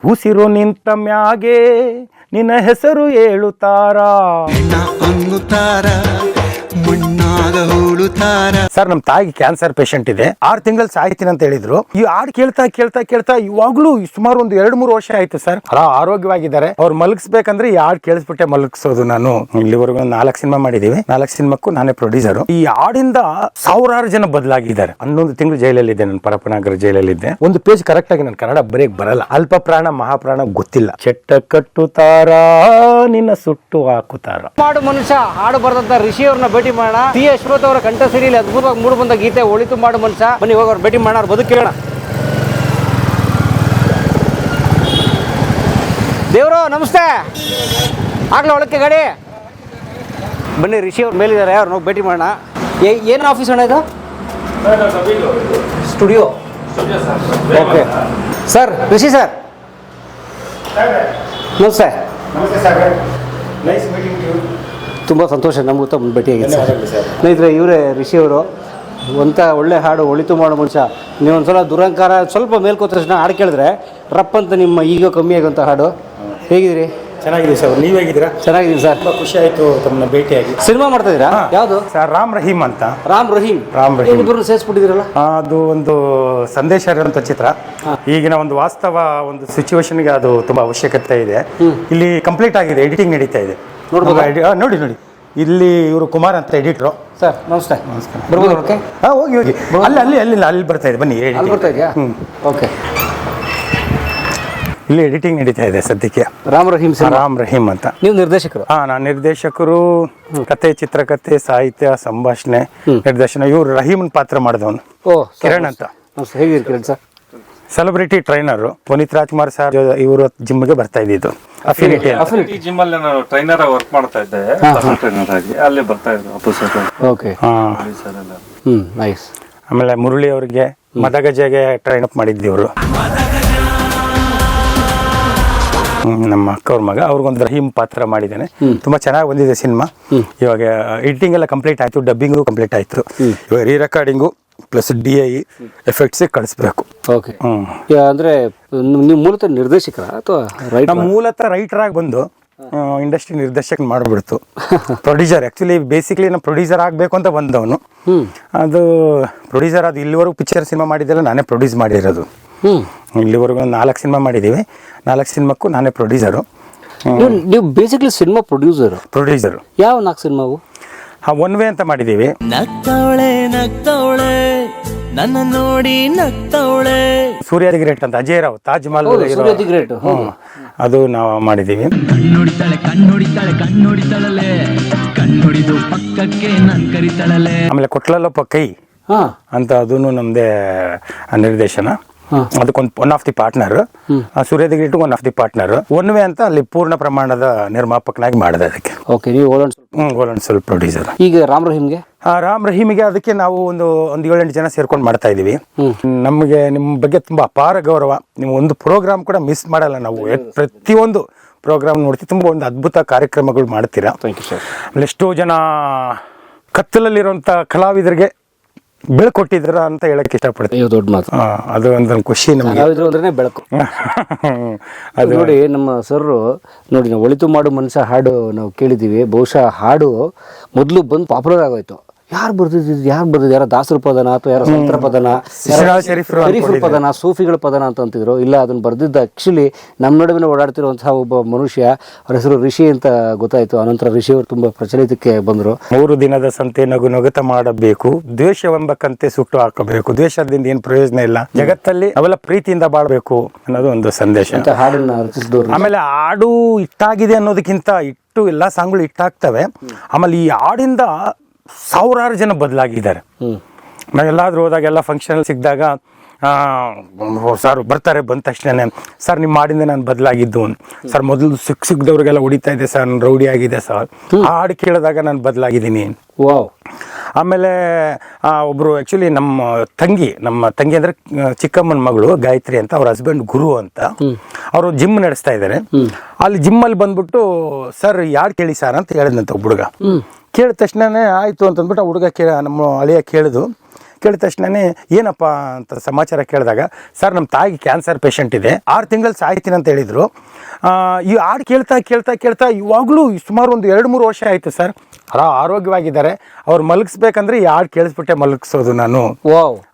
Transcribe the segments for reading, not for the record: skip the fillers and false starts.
ಉಸಿರು ನಿಂತ ಮ್ಯಾಗೆ ನಿನ್ನ ಹೆಸರು ಹೇಳುತ್ತಾರ ಸರ್, ನಮ್ ತಾಯಿಗೆ ಕ್ಯಾನ್ಸರ್ ಪೇಷಂಟ್ ಇದೆ, 6 ತಿಂಗಳು ಸಾಯ್ತೀನಿ ಅಂತ ಹೇಳಿದ್ರು. ಈ ಹಾಡು ಕೇಳ್ತಾ ಕೇಳ್ತಾ ಕೇಳ್ತಾ ಇವಾಗ್ಲೂ ಸುಮಾರು ಒಂದು 2-3 ವರ್ಷ ಆಯ್ತು ಸರ್. ಆರೋಗ್ಯವಾಗಿದ್ದಾರೆ. ಅವ್ರು ಮಲಗಿಸ್ಬೇಕಂದ್ರೆ ಈ ಹಾಡು ಕೇಳಿಸ್ಬಿಟ್ಟೆ ಮಲಗಿಸೋದು. ನಾನು ಇಲ್ಲಿವರೆಗೂ 4 ಸಿನಿಮಾ ಮಾಡಿದೀವಿ. 4 ಸಿನಿಮಾಕ್ಕೂ ನಾನೇ ಪ್ರೊಡ್ಯೂಸರ್. ಈ ಹಾಡಿಂದ ಸಾವಿರಾರು ಜನ ಬದಲಾಗಿದ್ದಾರೆ. 11 ತಿಂಗಳು ಜೈಲಲ್ಲಿದ್ದೆ, ನಾನು ಪರಪ್ಪನಗರ ಜೈಲಲ್ಲಿದ್ದೆ. ಒಂದು ಪೇಜ್ ಕರೆಕ್ಟ್ ಆಗಿ ನಾನು ಕನ್ನಡ ಬರೆಯಕ್ ಬರಲ್ಲ. ಅಲ್ಪ ಪ್ರಾಣ ಮಹಾಪ್ರಾಣ ಗೊತ್ತಿಲ್ಲ. ಚೆಟ್ಟ ಕಟ್ಟುತ್ತಾರ ನಿನ್ನ ಸುಟ್ಟು ಹಾಕುತ್ತಾರ. ಮಾಡು ಮನುಷ್ಯ ಹಾಡು ಬರೆದಂತ ರಿಷಿ ಅವ್ರನ್ನ ಭೇಟಿ ಮಾಡೋಣ. ಟಿ ಅಶ್ವಥ್ ಅವರ ಕಂಠ ಸಿರಿಯಲ್ಲಿ ಅದ್ಭುತವಾಗಿ ಮೂಡು ಬಂದ ಗೀತೆ ಒಳಿತು ಮಾಡು ಮನುಷ್ಯ. ಬನ್ನಿ ಹೋಗಿ ಅವ್ರ ಭೇಟಿ ಮಾಡೋಣ, ಅವ್ರ ಬದುಕು ಕೇಳೋಣ. ದೇವ್ರು ನಮಸ್ತೆ. ಆಗ್ಲಾ ಒಳಕ್ಕೆ ಗಾಡಿ. ಬನ್ನಿ, ರಿಷಿ ಅವ್ರ ಮೇಲಿದ್ದಾರೆ, ಅವ್ರನ್ನ ಹೋಗಿ ಭೇಟಿ ಮಾಡೋಣ. ಏನು ಆಫೀಸ್ ಅಣ್ಣ ಇದು? Studio. Okay sir. Rishi sir ನಮಸ್ತೆ. ತುಂಬ ಸಂತೋಷ, ನಮಗೂ ತಮ್ಮ ಭೇಟಿಯಾಗಿದೆ ಸರ್. ಸ್ನೇಹಿತರೆ, ಇವರೇ ರಿಷಿ ಅವರು. ಒಂಥ ಒಳ್ಳೆ ಹಾಡು ಒಳಿತು ಮಾಡೋ ಮನುಷ್ಯ. ನೀವೊಂದ್ಸಲ ದುರಂಕಾರ ಸ್ವಲ್ಪ ಮೇಲ್ಕೋತ ತಕ್ಷಣ ಹಾಡು ಕೇಳಿದ್ರೆ ರಪ್ ಅಂತ ನಿಮ್ಮ ಈಗ ಕಮ್ಮಿ ಆಗೋಂಥ ಹಾಡು. ಹೇಗಿದ್ದೀರಿ? ಚೆನ್ನಾಗಿದೆ ಸರ್. ನೀವ್ ಹೇಗಿದ್ದೀರಾ? ಚೆನ್ನಾಗಿದ್ದೀನಿ ಸರ್. ತುಂಬಾ ಖುಷಿ ಆಯ್ತು ತಮ್ಮನ್ನ ಭೇಟಿಯಾಗಿ. ಸಿನಿಮಾ ಮಾಡ್ತಾ ಇದ್ದೀರಾ? ಯಾವುದು ಸರ್? ರಾಮ್ ರಹೀಮ್ ಅಂತ. ರಾಮ್ ರಹೀಮ್ ಇಬ್ಬರು ಸೇರಿಸ್ಬಿಟ್ಟಿದ್ದೀರಲ್ಲ? ಅದು ಒಂದು ಸಂದೇಶ ಇರುವಂತ ಚಿತ್ರ. ಈಗಿನ ಒಂದು ವಾಸ್ತವ ಒಂದು ಸಿಚುವೇಶನ್ಗೆ ಅದು ತುಂಬಾ ಅವಶ್ಯಕತೆ ಇದೆ. ಇಲ್ಲಿ ಕಂಪ್ಲೀಟ್ ಆಗಿದೆ, ಎಡಿಟಿಂಗ್ ನಡೀತಾ ಇದೆ. ನೋಡಿ ನೋಡಿ, ಇಲ್ಲಿ ಇವರು ಕುಮಾರ್ ಅಂತ ಎಡಿಟ್ರು. ಸರ್ ನಮಸ್ತೆ. ನಮಸ್ಕಾರ. ಬರ್ಬೋದು? ಓಕೆ, ಹೋಗಿ ಹೋಗಿ. ಅಲ್ಲಿ ಬರ್ತಾ ಇದೆ, ಬನ್ನಿ. ಅಲ್ಲಿ ಬರ್ತಾ ಇದೆಯಾ? ಓಕೆ. ಇಲ್ಲಿ ಎಡಿಟಿಂಗ್ ನಡೀತಾ ಇದೆ ಸದ್ಯಕ್ಕೆ. ರಾಮ್ ರಹೀಮ್ ಸರ್. ರಾಮ್ ರಹೀಮ್ ಅಂತ. ನೀವು ನಿರ್ದೇಶಕರು? ನಾನು ನಿರ್ದೇಶಕರು. ಕತೆ, ಚಿತ್ರಕಥೆ, ಸಾಹಿತ್ಯ, ಸಂಭಾಷಣೆ, ನಿರ್ದೇಶನ. ಇವ್ರು ರಹೀಮನ್ ಪಾತ್ರ ಮಾಡಿದವನು. ಕಿರಣ್ ಅಂತ. ಹೇಗಿರಿ Kiran sir? Celebrity trainer. Puneeth Rajkumar sir ಇವರು ಜಿಮ್ಗೆ ಬರ್ತಾ ಇದ್ದಿದ್ದು. ಅಫಿನಿಟಿ ಜಿಮ್ ಅಲ್ಲಿ ನಾನು ಟ್ರೈನರ್ ವರ್ಕ್ ಮಾಡ್ತಾ ಇದ್ದೆ, ಟ್ರೈನರ್ ಆಗಿ ಅಲ್ಲಿ ಬರ್ತಾ ಇದ್ರು ಅಪೋಸಿಟ್. ಓಕೆ. ನೈಸ್. ಆಮೇಲೆ ಮುರಳಿ ಅವರಿಗೆ ಮದಗಜೆಗೆ ಟ್ರೈನ್ ಅಪ್ ಮಾಡಿದ್ವಿ ಇವರು. ನಮ್ಮ ಅಕ್ಕವ್ರ ಮಗ, ಅವ್ರಿಗೊಂದು ರಹೀಮ್ ಪಾತ್ರ ಮಾಡಿದ್ದೇನೆ. ತುಂಬಾ ಚೆನ್ನಾಗಿ ಬಂದಿದೆ ಸಿನಿಮಾ. ಇವಾಗ ಎಡಿಟಿಂಗ್ ಎಲ್ಲ ಕಂಪ್ಲೀಟ್ ಆಯ್ತು, ಡಬ್ಬಿಂಗು ಕಂಪ್ಲೀಟ್ ಆಯ್ತು. ಇವಾಗ ರೀ ರೆಕಾರ್ಡಿಂಗು ಪ್ಲಸ್ DI ಎಫೆಕ್ಟ್ಸ್ ಕಳಿಸ್ಬೇಕು. ಓಕೆ. ಅಂದ್ರೆ ನೀವು ಮೂಲತಃ ನಿರ್ದೇಶಕರ ಅಥವಾ ರೈಟರ್? ನಮ್ಮ ಮೂಲತಃ ರೈಟರ್ ಆಗಿ ಬಂದು ಇಂಡಸ್ಟ್ರಿ ನಿರ್ದೇಶಕ ಮಾಡ್ಬಿಡ್ತು. ಪ್ರೊಡ್ಯೂಸರ್ ಆಕ್ಚುಲಿ ಬೇಸಿಕ್ಲಿ ನಾನು ಪ್ರೊಡ್ಯೂಸರ್ ಆಗಬೇಕು ಅಂತ ಬಂದವನು. ಅದು ಪ್ರೊಡ್ಯೂಸರ್ ಅದು ಇಲ್ಲಿವರೆಗೂ ಪಿಕ್ಚರ್ ಸಿನಿಮಾ ಮಾಡಿದ್ದೆಲ್ಲ ನಾನೇ ಪ್ರೊಡ್ಯೂಸ್ ಮಾಡಿರೋದು. ಇಲ್ಲಿವರೆಗೂ 4 ಸಿನಿಮಾ ಮಾಡಿದ್ದೀವಿ. 4 ಸಿನಿಮಾಕ್ಕೂ ನಾನೇ ಪ್ರೊಡ್ಯೂಸರು. ನೀವು ಬೇಸಿಕ್ಲಿ ಸಿನಿಮಾ ಪ್ರೊಡ್ಯೂಸರು. ಯಾವ 4 ಸಿನಿಮಾವು? ಒನ್ ವೇ ಅಂತ ಮಾಡಿದ್ದೀವಿ. ನಗ್ತವಳೆ ನಗ್ತವಳೆ ನನ್ನ ನೋಡಿ ನಗ್ತವಳೆ. ಸೂರ್ಯ ದಿ ಗ್ರೇಟ್ ಅಂತ ಅಜಯ್ ರಾವ್, ತಾಜ್ ಮಹಲ್ ಅದು ನಾವು ಮಾಡಿದ್ದೀವಿ. ಕಣ್ಣುಡಿತಾಳೆ ಕಣ್ಣುಡಿತಾಳೆ ಕಣ್ಣುಡಿತಾಳಲೆ ಕಣ್ಣುಡಿದು ಪಕ್ಕಕ್ಕೆ ನನ್ ಕರಿತಾಳಲೆ. ಆಮೇಲೆ ಕೊಟ್ಲಲ್ಲಪ್ಪ ಕೈ ಅಂತ ಅದನ್ನು ನಮ್ದೇ ನಿರ್ದೇಶನ. ಅದಕ್ಕೊಂದು one of the partner. Surya the great one of the partner. One way ಅಂತ ಅಲ್ಲಿ ಪೂರ್ಣ ಪ್ರಮಾಣದ ನಿರ್ಮಾಪಕನಾಗಿ ಮಾಡಿದೆ ಅದಕ್ಕೆ. ಓಕೆ. ನೀವು ಓಲನ್ ಸ್ವಲ್ಪ ಪ್ರೊಡ್ಯೂಸರ್. ಈಗ ರಾಮ್ ರಹೀಮ್ಗೆ? ರಾಮ್ ರಹೀಮಿಗೆ ಅದಕ್ಕೆ ನಾವು ಒಂದು 7-8 ಜನ ಸೇರ್ಕೊಂಡು ಮಾಡ್ತಾ ಇದೀವಿ. ನಮಗೆ ನಿಮ್ಮ ಬಗ್ಗೆ ತುಂಬಾ ಅಪಾರ ಗೌರವ. ನೀವು ಒಂದು ಪ್ರೋಗ್ರಾಮ್ ಕೂಡ ಮಿಸ್ ಮಾಡಲ್ಲ. ನಾವು ಪ್ರತಿಯೊಂದು ಪ್ರೋಗ್ರಾಮ್ ನೋಡ್ತೀವಿ. ತುಂಬಾ ಒಂದು ಅದ್ಭುತ ಕಾರ್ಯಕ್ರಮಗಳು ಮಾಡ್ತೀರಾ. ಆಮೇಲೆ ಎಷ್ಟೋ ಜನ ಕತ್ತಲಲ್ಲಿರುವಂತ ಕಲಾವಿದರಿಗೆ ಬೆಳಕೊಟ್ಟಿದ್ರ ಅಂತ ಹೇಳಕ್ ಇಷ್ಟಪಡ್ತೀವಿ. ದೊಡ್ಡ ಮಾತು. ಅದು ಒಂದು ಖುಷಿ ನಮಗೆ. ಅಂದ್ರೆ ಬೆಳಕು. ಅದು ನೋಡಿ, ನಮ್ಮ ಸರ್ ನೋಡಿ, ನಾವು ಒಳಿತು ಮಾಡು ಮನುಷ್ಯ ಹಾಡು ನಾವು ಕೇಳಿದ್ದೀವಿ. ಬಹುಶಃ ಹಾಡು ಮೊದಲು ಬಂದು ಪಾಪ್ಯುಲರ್ ಆಗೋಯ್ತು. ಯಾರು ಬರ್ದಿದ್ದು ಯಾರೋ ದಾಸರ ಪದನ ಅಥವಾ ಯಾರೋ ಸಂತರ ಪದನ, ಶರೀಫ್ರ ಪದನ, ಸೂಫಿಗಳ ಪದನ ಅಂತ ಅಂತಿದ್ರು. ಇಲ್ಲ, ಅದನ್ನ ಬರ್ದಿದ್ದ ಆಕ್ಚುಲಿ ನಮ್ಮ ನಡುವೆ ಓಡಾಡ್ತಿರುವಂತಹ ಒಬ್ಬ ಮನುಷ್ಯ. ಅವ್ರ ಹೆಸರು ರಿಷಿ ಅಂತ ಗೊತ್ತಾಯ್ತು. ಅನಂತರ ರಿಷಿ ಅವರು ತುಂಬಾ ಪ್ರಚಲಿತಕ್ಕೆ ಬಂದ್ರು. 3 ದಿನದ ಸಂತೆ ನಗು ನಗುತ ಮಾಡಬೇಕು, ದ್ವೇಷವೆಂಬ ಕಂತೆ ಸುಟ್ಟು ಹಾಕಬೇಕು, ದ್ವೇಷದಿಂದ ಏನ್ ಪ್ರಯೋಜನ ಇಲ್ಲ, ಜಗತ್ತಲ್ಲಿ ಅವೆಲ್ಲ ಪ್ರೀತಿಯಿಂದ ಬಾಳ್ಬೇಕು ಅನ್ನೋದು ಒಂದು ಸಂದೇಶ. ಹಾಡನ್ನ ರಚಿಸಿದವರು. ಆಮೇಲೆ ಹಾಡು ಇಟ್ಟಾಗಿದೆ ಅನ್ನೋದಕ್ಕಿಂತ ಎಲ್ಲಾ ಸಾಂಗ್ಗಳು ಇಟ್ಟಾಗ್ತವೆ. ಆಮೇಲೆ ಈ ಹಾಡಿಂದ ಸಾವಿರಾರು ಜನ ಬದಲಾಗಿದ್ದಾರೆ. ನಾವೆಲ್ಲಾದ್ರೂ ಹೋದಾಗ ಎಲ್ಲ ಫಂಕ್ಷನ್ ಸಿಕ್ಕಿದಾಗ ಸರ್ ಬರ್ತಾರೆ, ಬಂದ ತಕ್ಷಣ ಸರ್ ನಿಮ್ಮ ಹಾಡಿಂದ ನಾನು ಬದಲಾಗಿದ್ದು ಸರ್. ಮೊದಲು ಸಿಕ್ಕಿದವ್ರಿಗೆಲ್ಲ ಹೊಡಿತಾ ಇದೆ ಸರ್, ನಾನು ರೌಡಿ ಆಗಿದೆ ಸರ್. ಹಾಡು ಕೇಳಿದಾಗ ನಾನು ಬದಲಾಗಿದ್ದೀನಿ. ಆಮೇಲೆ ಒಬ್ರು ಆಕ್ಚುಲಿ ನಮ್ಮ ತಂಗಿ ಅಂದ್ರೆ ಚಿಕ್ಕಮ್ಮನ ಮಗಳು ಗಾಯತ್ರಿ ಅಂತ, ಅವ್ರ ಹಸ್ಬೆಂಡ್ ಗುರು ಅಂತ. ಅವರು ಜಿಮ್ ನಡೆಸ್ತಾ ಇದ್ದಾರೆ. ಅಲ್ಲಿ ಜಿಮ್ಮಲ್ಲಿ ಬಂದ್ಬಿಟ್ಟು ಸರ್ ಯಾರು ಕೇಳಿ ಸರ್ ಅಂತ ಹೇಳಿದಂತ ಒಬ್ಬ ಹುಡುಗ. ಕೇಳಿದ ತಕ್ಷಣನೇ ಆಯ್ತು ಅಂತಂದ್ಬಿಟ್ಟು ಆ ಹುಡುಗ ನಮ್ಮ ಅಳಿಯ ಕೇಳಿದ ತಕ್ಷಣನೇ ಏನಪ್ಪ ಅಂತ ಸಮಾಚಾರ ಕೇಳಿದಾಗ, ಸರ್ ನಮ್ಮ ತಾಯಿಗೆ ಕ್ಯಾನ್ಸರ್ ಪೇಷಂಟ್ ಇದೆ, 6 ತಿಂಗಳಲ್ಲಿ ಸಾಯ್ತೀನಿ ಅಂತ ಹೇಳಿದರು. ಈ ಹಾಡು ಕೇಳ್ತಾ ಕೇಳ್ತಾ ಕೇಳ್ತಾ ಇವಾಗಲೂ ಸುಮಾರು ಒಂದು 2-3 ವರ್ಷ ಆಯಿತು ಸರ್. ಆರೋಗ್ಯವಾಗಿದ್ದಾರೆ. ಅವ್ರು ಮಲಗಿಸ್ಬೇಕಂದ್ರೆ ಈ ಹಾಡು ಕೇಳಿಸ್ಬಿಟ್ಟೆ ಮಲಗಿಸೋದು ನಾನು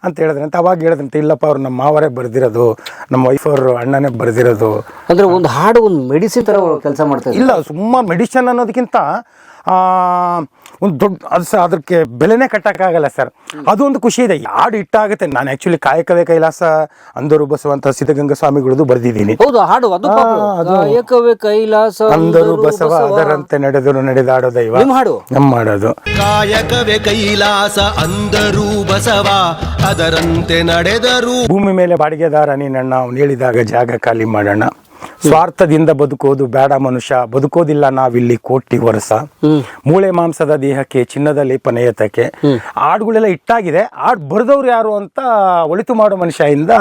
ಅಂತ ಹೇಳಿದ್ರೆ ಅಂತ. ಅವಾಗ ಹೇಳಿದ್ರಂತೆ, ಇಲ್ಲಪ್ಪ ಅವ್ರು ನಮ್ಮ ಮಾವರೇ ಬರೆದಿರೋದು, ನಮ್ಮ ವೈಫ್ ಅವರು ಅಣ್ಣನೇ ಬರೆದಿರೋದು. ಅಂದ್ರೆ ಒಂದು ಹಾಡು ಒಂದು ಮೆಡಿಸಿನ್ ಥರ ಕೆಲಸ ಮಾಡ್ತಾರೆ. ಇಲ್ಲ, ಸುಮಾರು ಮೆಡಿಷನ್ ಅನ್ನೋದಕ್ಕಿಂತ ಒಂದು ದೊಡ್ಡ ಅದಕ್ಕೆ ಬೆಲೆನೇ ಕಟ್ಟಕ್ಕಾಗಲ್ಲ ಸರ್. ಅದು ಒಂದು ಖುಷಿ ಇದೆ. ಹಾಡು ಇಟ್ಟಾಗುತ್ತೆ. ನಾನು ಆ್ಯಕ್ಚುಲಿ ಕಾಯಕವೇ ಕೈಲಾಸ ಅಂದರು ಬಸವಂತ ಸಿದ್ಧಗಂಗಾ ಸ್ವಾಮಿಗಳದ್ದು ಬರೆದಿದ್ದೀನಿ. ಹೌದು, ಹಾಡು ಅದು ಕಾಯಕವೇ ಕೈಲಾಸ ಅಂದರು ಬಸವ ಅದರಂತೆ ನಡೆದಾಡೋ ದೈವ ನಮ್ಮ ಮಾಡೋದು. ಕಾಯಕವೇ ಕೈಲಾಸ ಅಂದರು ಬಸವ ಅದರಂತೆ ನಡೆದರು. ಭೂಮಿ ಮೇಲೆ ಬಾಡಿಗೆದಾರ ನೀನಣ್ಣ, ಅವ್ನು ಹೇಳಿದಾಗ ಜಾಗ ಖಾಲಿ ಮಾಡೋಣ. ಸ್ವಾರ್ಥದಿಂದ ಬದುಕೋದು ಬೇಡ ಮನುಷ್ಯ, ಬದುಕೋದಿಲ್ಲ ನಾವಿಲ್ಲಿ ಕೋಟಿ ವರ್ಷ. ಮೂಳೆ ಮಾಂಸದ ದೇಹಕ್ಕೆ ಚಿನ್ನದ ಲೇಪನ ಏತಕ್ಕೆ. ಹಾಡುಗಳೆಲ್ಲ ಇಟ್ಟಾಗಿದೆ. ಹಾಡು ಬರೆದವ್ರು ಯಾರು ಅಂತ ಒಳಿತು ಮಾಡೋ ಮನುಷ್ಯ ಇಂದ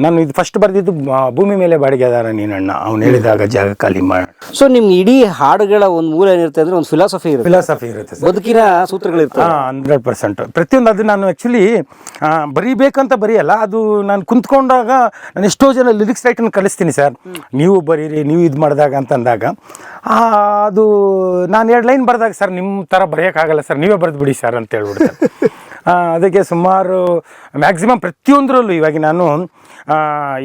ನಾನು ಇದು ಫಸ್ಟ್ ಬರೆದಿದ್ದು ಭೂಮಿ ಮೇಲೆ ಬಾಡಿಗೆದಾರ ನೀನಣ್ಣ, ಅವ್ನು ಹೇಳಿದಾಗ ಜಾಗ ಖಾಲಿ ಮಾಡೋಣ. ಸೊ ನಿಮ್ಗೆ ಇಡೀ ಹಾಡುಗಳ ಒಂದು ಮೂಲ ಏನಿರುತ್ತೆ ಅಂದ್ರೆ ಒಂದು ಫಿಲಾಸಫಿ ಇರುತ್ತೆ ಸರ್. ಬದುಕಿನ ಸೂತ್ರಗಳಿರ್ತವೆ. 100% ಪ್ರತಿಯೊಂದು. ಅದು ನಾನು ಆ್ಯಕ್ಚುಲಿ ಬರೀಬೇಕಂತ ಬರೆಯಲ್ಲ, ಅದು ನಾನು ಕುಂತ್ಕೊಂಡಾಗ ನಾನು ಎಷ್ಟೋ ಜನ ಲಿರಿಕ್ಸ್ ರೈಟನ್ನು ಕಲಿಸ್ತೀನಿ ಸರ್, ನೀವು ಬರೀರಿ, ನೀವು ಇದು ಮಾಡಿದಾಗ ಅಂತಂದಾಗ ಅದು ನಾನು 2 ಲೈನ್ ಬರೆದಾಗ, ಸರ್ ನಿಮ್ಮ ಥರ ಬರೆಯೋಕ್ಕಾಗಲ್ಲ ಸರ್, ನೀವೇ ಬರೆದು ಬಿಡಿ ಸರ್ ಅಂತ ಹೇಳ್ಬಿಡ್ತಾರೆ. ಅದಕ್ಕೆ ಸುಮಾರು ಮ್ಯಾಕ್ಸಿಮಮ್ ಪ್ರತಿಯೊಂದರಲ್ಲೂ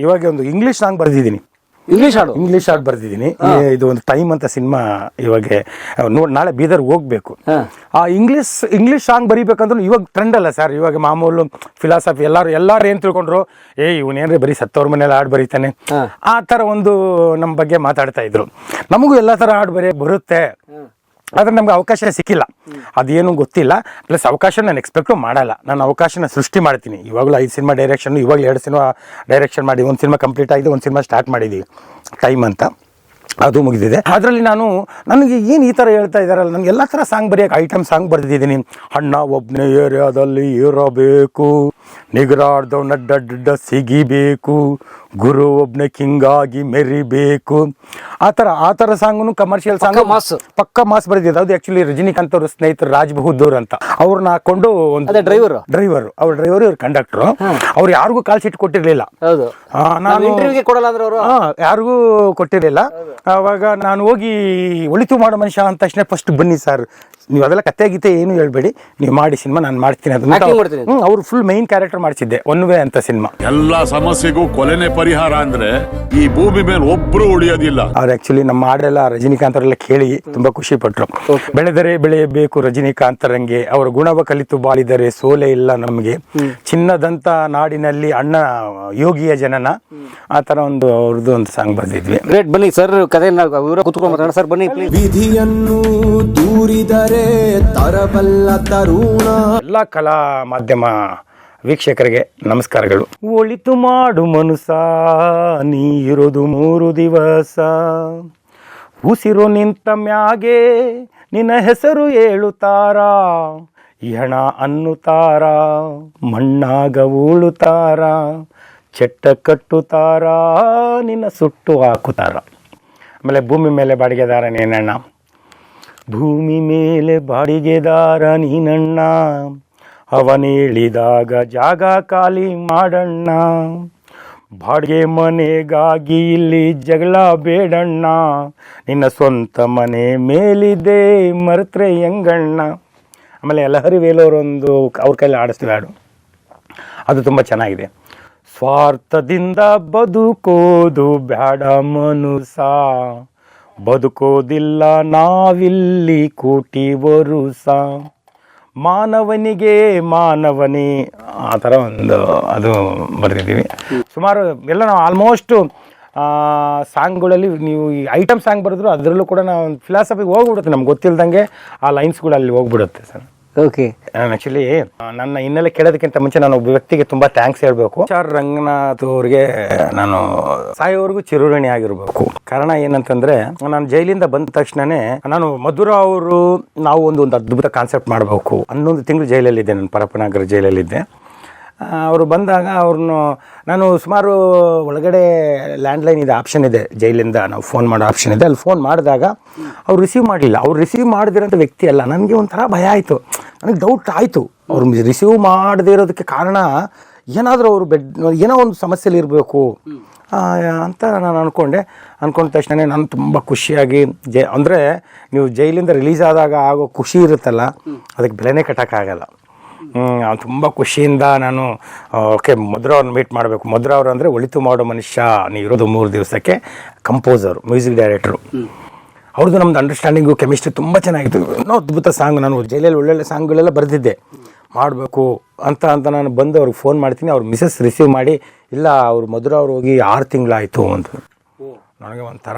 ಇವಾಗ ಒಂದು ಇಂಗ್ಲೀಷ್ ಸಾಂಗ್ ಬರೆದಿದ್ದೀನಿ. ಇಂಗ್ಲೀಷ್ ಹಾಡು ಬರ್ದಿದ್ದೀನಿ. ಇದು ಒಂದು ಟೈಮ್ ಅಂತ ಸಿನಿಮಾ ಇವಾಗ ನಾಳೆ ಬೀದರ್ ಹೋಗ್ಬೇಕು. ಆ ಇಂಗ್ಲೀಷ್ ಸಾಂಗ್ ಬರೀಬೇಕಂದ್ರೆ ಇವಾಗ ಟ್ರೆಂಡ್ ಅಲ್ಲ ಸರ್. ಇವಾಗ ಮಾಮೂಲು ಫಿಲಾಸಫಿ ಎಲ್ಲಾರು ಏನ್ ತಿಳ್ಕೊಂಡ್ರು, ಇವನೇನ್ರಿ ಬರೀ ಸತ್ತವ್ರ ಮನೇಲಿ ಹಾಡು ಬರೀತಾನೆ, ಆ ಥರ ಒಂದು ನಮ್ಮ ಬಗ್ಗೆ ಮಾತಾಡ್ತಾ ಇದ್ರು. ನಮಗೂ ಎಲ್ಲ ಥರ ಹಾಡು ಬರುತ್ತೆ, ಆದರೆ ನಮ್ಗೆ ಅವಕಾಶ ಸಿಕ್ಕಿಲ್ಲ, ಅದೇನು ಗೊತ್ತಿಲ್ಲ. ಪ್ಲಸ್ ಅವಕಾಶ ನಾನು ಎಕ್ಸ್ಪೆಕ್ಟು ಮಾಡಲ್ಲ. ನಾನು ಅವಕಾಶನ ಸೃಷ್ಟಿ ಮಾಡ್ತೀನಿ. ಇವಾಗಲೂ 5 ಸಿನಿಮಾ ಡೈರೆಕ್ಷನ್, ಇವಾಗಲೂ 2 ಸಿನಿಮಾ ಡೈರೆಕ್ಷನ್ ಮಾಡಿ, 1 ಸಿನಿಮಾ ಕಂಪ್ಲೀಟ್ ಆಗಿದೆ, 1 ಸಿನಿಮಾ ಸ್ಟಾರ್ಟ್ ಮಾಡಿದ್ದೀವಿ, ಟೈಮ್ ಅಂತ, ಅದು ಮುಗಿದಿದೆ. ಅದರಲ್ಲಿ ನನಗೆ ಏನು ಈ ಥರ ಹೇಳ್ತಾ ಇದ್ದಾರಲ್ಲ, ನನಗೆ ಎಲ್ಲ ಥರ ಸಾಂಗ್ ಬರೆಯೋಕೆ ಐಟಮ್ ಸಾಂಗ್ ಬರೆದಿದ್ದೀನಿ. ಅಣ್ಣ ಒಬ್ಬನೇ ಏರಿಯಾದಲ್ಲಿ ಇರಬೇಕು, ನಿಗರಾಡ್ದವ್ ನಡ್ಡ ಸಿಗಿಬೇಕು, ಗುರು ಒಬ್ಬನೇ ಕಿಂಗಾಗಿ ಮೆರಿಬೇಕು, ಆ ಥರ ಸಾಂಗು ಕಮರ್ಷಿಯಲ್ ಸಾಂಗ್ ಪಕ್ಕ ಮಾಸ್ ಬರೆದಿದೆ. ಅದು ಆ್ಯಕ್ಚುಲಿ ರಜನಿಕಾಂತ್ ಅವ್ರ ಸ್ನೇಹಿತರು ರಾಜ್ ಬಹದ್ದೂರ್ ಅಂತ, ಅವ್ರನ್ನ ಹಾಕೊಂಡು ಒಂದು ಡ್ರೈವರು, ಅವ್ರ ಡ್ರೈವರು, ಇವ್ರ ಕಂಡಕ್ಟರು. ಅವ್ರು ಯಾರಿಗೂ ಕಾಲ್ ಶೀಟ್ ಕೊಟ್ಟಿರಲಿಲ್ಲ, ನಾನು ಯಾರಿಗೂ ಕೊಟ್ಟಿರಲಿಲ್ಲ. ಅವಾಗ ನಾನು ಹೋಗಿ ಒಳಿತು ಮಾಡೋ ಮನುಷ್ಯ ಅಂದ ತಕ್ಷಣ ಫಸ್ಟ್ ಬನ್ನಿ ಸರ್, ನೀವು ಅದೆಲ್ಲ ಕತೆ ಗೀತೆ ಏನು ಹೇಳ್ಬೇಡಿ, ನೀವು ಮಾಡಿ ಸಿನಿಮಾ ನಾನು ಮಾಡ್ತೀನಿ ಅದನ್ನ. ಅವ್ರು ಫುಲ್ ಮೈನ್ ಕ್ಯಾರೆಕ್ಟರ್ ಮಾಡಿಸಿದ್ದೆ, ಒನ್ ವೇ ಅಂತ ಸಿನಿಮಾ. ಎಲ್ಲಾ ಸಮಸ್ಯೆಗೂ ಕೊಲೆನೇ ಪರಿಹಾರ ಅಂದ್ರೆ ಈ ಭೂಮಿ ಮೇಲೆ ಒಬ್ರು ಉಳಿಯೋದಿಲ್ಲ. ಅವ್ರು ಆಕ್ಚುಲಿ ನಮ್ಮ ಹಾಡೆಲ್ಲ ರಜನಿಕಾಂತ್ ಅವರೆಲ್ಲ ಕೇಳಿ ತುಂಬಾ ಖುಷಿ ಪಟ್ರು. ಬೆಳೆದರೆ ಬೆಳೆಯಬೇಕು ರಜನಿಕಾಂತರಂಗೆ, ಅವರ ಗುಣವ ಕಲಿತು ಬಾಳಿದರೆ ಸೋಲೆ ಇಲ್ಲ ನಮ್ಗೆ, ಚಿನ್ನದಂತ ನಾಡಿನಲ್ಲಿ ಅಣ್ಣ ಯೋಗಿಯ ಜನನ, ಆ ತರ ಒಂದು ಅವ್ರದ್ದು ಒಂದು ಸಾಂಗ್ ಬರ್ದಿದ್ವಿ. ಗ್ರೇಟ್. ಬನ್ನಿ ಸರ್, ಕತೆ ಕುತ್ಕೊಂಡು ಮಾತಾಡೋಣ ಸರ್, ಬನ್ನಿ ಪ್ಲೀಸ್. ವಿಧಿಯನ್ನು ದೂರಿದರೆ ತರಬಲ್ಲ ತರುಣ. ಎಲ್ಲ ಕಲಾ ಮಾಧ್ಯಮ ವೀಕ್ಷಕರಿಗೆ ನಮಸ್ಕಾರಗಳು. ಒಳಿತು ಮಾಡು ಮನುಸ, ನೀರೋದು 3 ದಿವಸ, ಉಸಿರು ನಿಂತ ಮ್ಯಾಗೆ ನಿನ್ನ ಹೆಸರು ಹೇಳುತ್ತಾರ, ಈ ಹಣ ಅನ್ನುತ್ತಾರ, ಮಣ್ಣಾಗ ಉಳುತ್ತಾರ, ಚೆಟ್ಟ ಕಟ್ಟುತ್ತಾರ, ನಿನ್ನ ಸುಟ್ಟು ಹಾಕುತ್ತಾರ. ಆಮೇಲೆ ಭೂಮಿ ಮೇಲೆ ಬಾಡಿಗೆದಾರ ನೀನಣ್ಣ, ಭೂಮಿ ಮೇಲೆ ಬಾಡಿಗೆದಾರ ನೀನಣ್ಣ, ಅವನೇಳಿದಾಗ ಜಾಗ ಖಾಲಿ ಮಾಡಣ್ಣ, ಬಾಡಿಗೆ ಮನೆಗಾಗಿ ಇಲ್ಲಿ ಜಗಳ ಬೇಡಣ್ಣ, ನಿನ್ನ ಸ್ವಂತ ಮನೆ ಮೇಲಿದೆ ಮರೆತ್ರೆ ಹೆಂಗಣ್ಣ. ಆಮೇಲೆ ಲಹರಿ ವೇಲೋರೊಂದು ಅವ್ರ ಕೈಲಿ ಆಡಿಸ್ತೀವಿ ಹಾಡು, ಅದು ತುಂಬ ಚೆನ್ನಾಗಿದೆ. ಸ್ವಾರ್ಥದಿಂದ ಬದುಕೋದು ಬ್ಯಾಡ ಮನುಸ, ಬದುಕೋದಿಲ್ಲ ನಾವಿಲ್ಲಿ ಕೋಟಿ ವರುಸ, ಮಾನವನಿಗೆ ಮಾನವನೇ, ಆ ಥರ ಒಂದು ಅದು ಬರೆದಿದ್ದೀವಿ. ಸುಮಾರು ಎಲ್ಲ ನಾವು ಆಲ್ಮೋಸ್ಟ್ ಸಾಂಗ್ಗಳಲ್ಲಿ ನೀವು ಈ ಐಟಮ್ ಸಾಂಗ್ ಬರೆದ್ರು ಅದರಲ್ಲೂ ಕೂಡ ನಾವು ಒಂದು ಫಿಲಾಸಫಿಗೆ ಹೋಗ್ಬಿಡುತ್ತೆ, ನಮ್ಗೆ ಗೊತ್ತಿಲ್ದಂಗೆ ಆ ಲೈನ್ಸ್ಗಳು ಅಲ್ಲಿ ಹೋಗ್ಬಿಡುತ್ತೆ ಸರ್. ಓಕೆ. ನಾನು ಆ್ಯಕ್ಚುಲಿ ನನ್ನ ಹಿನ್ನೆಲೆ ಕೇಳೋದಕ್ಕಿಂತ ಮುಂಚೆ ನಾನು ಒಬ್ಬ ವ್ಯಕ್ತಿಗೆ ತುಂಬ ಥ್ಯಾಂಕ್ಸ್ ಹೇಳಬೇಕು. ಆರ್ ರಂಗನಾಥ್ ಅವ್ರಿಗೆ ನಾನು ಸಾಯೋವರೆಗೂ ಚಿರುಋಣಿ ಆಗಿರಬೇಕು. ಕಾರಣ ಏನಂತಂದರೆ, ನಾನು ಜೈಲಿಂದ ಬಂದ ತಕ್ಷಣವೇ ನಾನು ಮಧುರ ಅವರು ನಾವು ಒಂದು ಅದ್ಭುತ ಕಾನ್ಸೆಪ್ಟ್ ಮಾಡಬೇಕು. 11 ತಿಂಗಳು ಜೈಲಲ್ಲಿದ್ದೆ, ನಾನು ಪರಪ್ಪನಗರ ಜೈಲಲ್ಲಿದ್ದೆ. ಅವರು ಬಂದಾಗ ನಾನು ಸುಮಾರು ಒಳಗಡೆ ಲ್ಯಾಂಡ್ಲೈನ್ ಇದೆ, ಆಪ್ಷನ್ ಇದೆ, ಜೈಲಿಂದ ನಾವು ಫೋನ್ ಮಾಡೋ ಆಪ್ಷನ್ ಇದೆ. ಅಲ್ಲಿ ಫೋನ್ ಮಾಡಿದಾಗ ಅವ್ರು ರಿಸೀವ್ ಮಾಡಲಿಲ್ಲ. ಅವ್ರು ರಿಸೀವ್ ಮಾಡದಿರೋಂಥ ವ್ಯಕ್ತಿ ಅಲ್ಲ. ನನಗೆ ಒಂಥರ ಭಯ ಆಯಿತು, ನನಗೆ ಡೌಟ್ ಆಯಿತು. ಅವ್ರು ರಿಸೀವ್ ಮಾಡದೇ ಇರೋದಕ್ಕೆ ಕಾರಣ ಏನಾದರೂ ಅವರು ಏನೋ ಒಂದು ಸಮಸ್ಯೆಲಿ ಇರಬೇಕು ಅಂತ ನಾನು ಅಂದ್ಕೊಂಡ ತಕ್ಷಣ ನಾನು ತುಂಬ ಖುಷಿಯಾಗಿ ಅಂದರೆ ನೀವು ಜೈಲಿಂದ ರಿಲೀಸ್ ಆದಾಗ ಆಗೋ ಖುಷಿ ಇರುತ್ತಲ್ಲ, ಅದಕ್ಕೆ ಬೆಲೆನೇ ಕಟ್ಟೋಕ್ಕಾಗಲ್ಲ. ತುಂಬ ಖುಷಿಯಿಂದ ನಾನು ಓಕೆ ಮಧುರ ಅವ್ರನ್ನ ಮೀಟ್ ಮಾಡಬೇಕು. ಮಧುರ ಅವರು ಅಂದರೆ ಒಳಿತು ಮಾಡೋ ಮನುಷ್ಯ ಇರೋದು 3 ದಿವಸಕ್ಕೆ ಕಂಪೋಸರು, ಮ್ಯೂಸಿಕ್ ಡೈರೆಕ್ಟ್ರು. ಅವ್ರದ್ದು ನಮ್ಮದು ಅಂಡರ್ಸ್ಟ್ಯಾಂಡಿಂಗು, ಕೆಮಿಸ್ಟ್ರಿ ತುಂಬ ಚೆನ್ನಾಗಿತ್ತು. ಇನ್ನೂ ಅದ್ಭುತ ಸಾಂಗ್, ನಾನು ಜೈಲಲ್ಲಿ ಒಳ್ಳೊಳ್ಳೆ ಸಾಂಗ್ಗಳೆಲ್ಲ ಬರೆದಿದ್ದೆ, ಮಾಡಬೇಕು ಅಂತ ನಾನು ಬಂದು ಅವ್ರಿಗೆ ಫೋನ್ ಮಾಡ್ತೀನಿ. ಅವ್ರು ಮಿಸಸ್ ರಿಸೀವ್ ಮಾಡಿ, ಇಲ್ಲ ಅವ್ರು ಮಧುರ ಅವ್ರು ಹೋಗಿ 6 ತಿಂಗಳಾಯಿತು ಅಂತ. ನನಗೆ ಒಂಥರ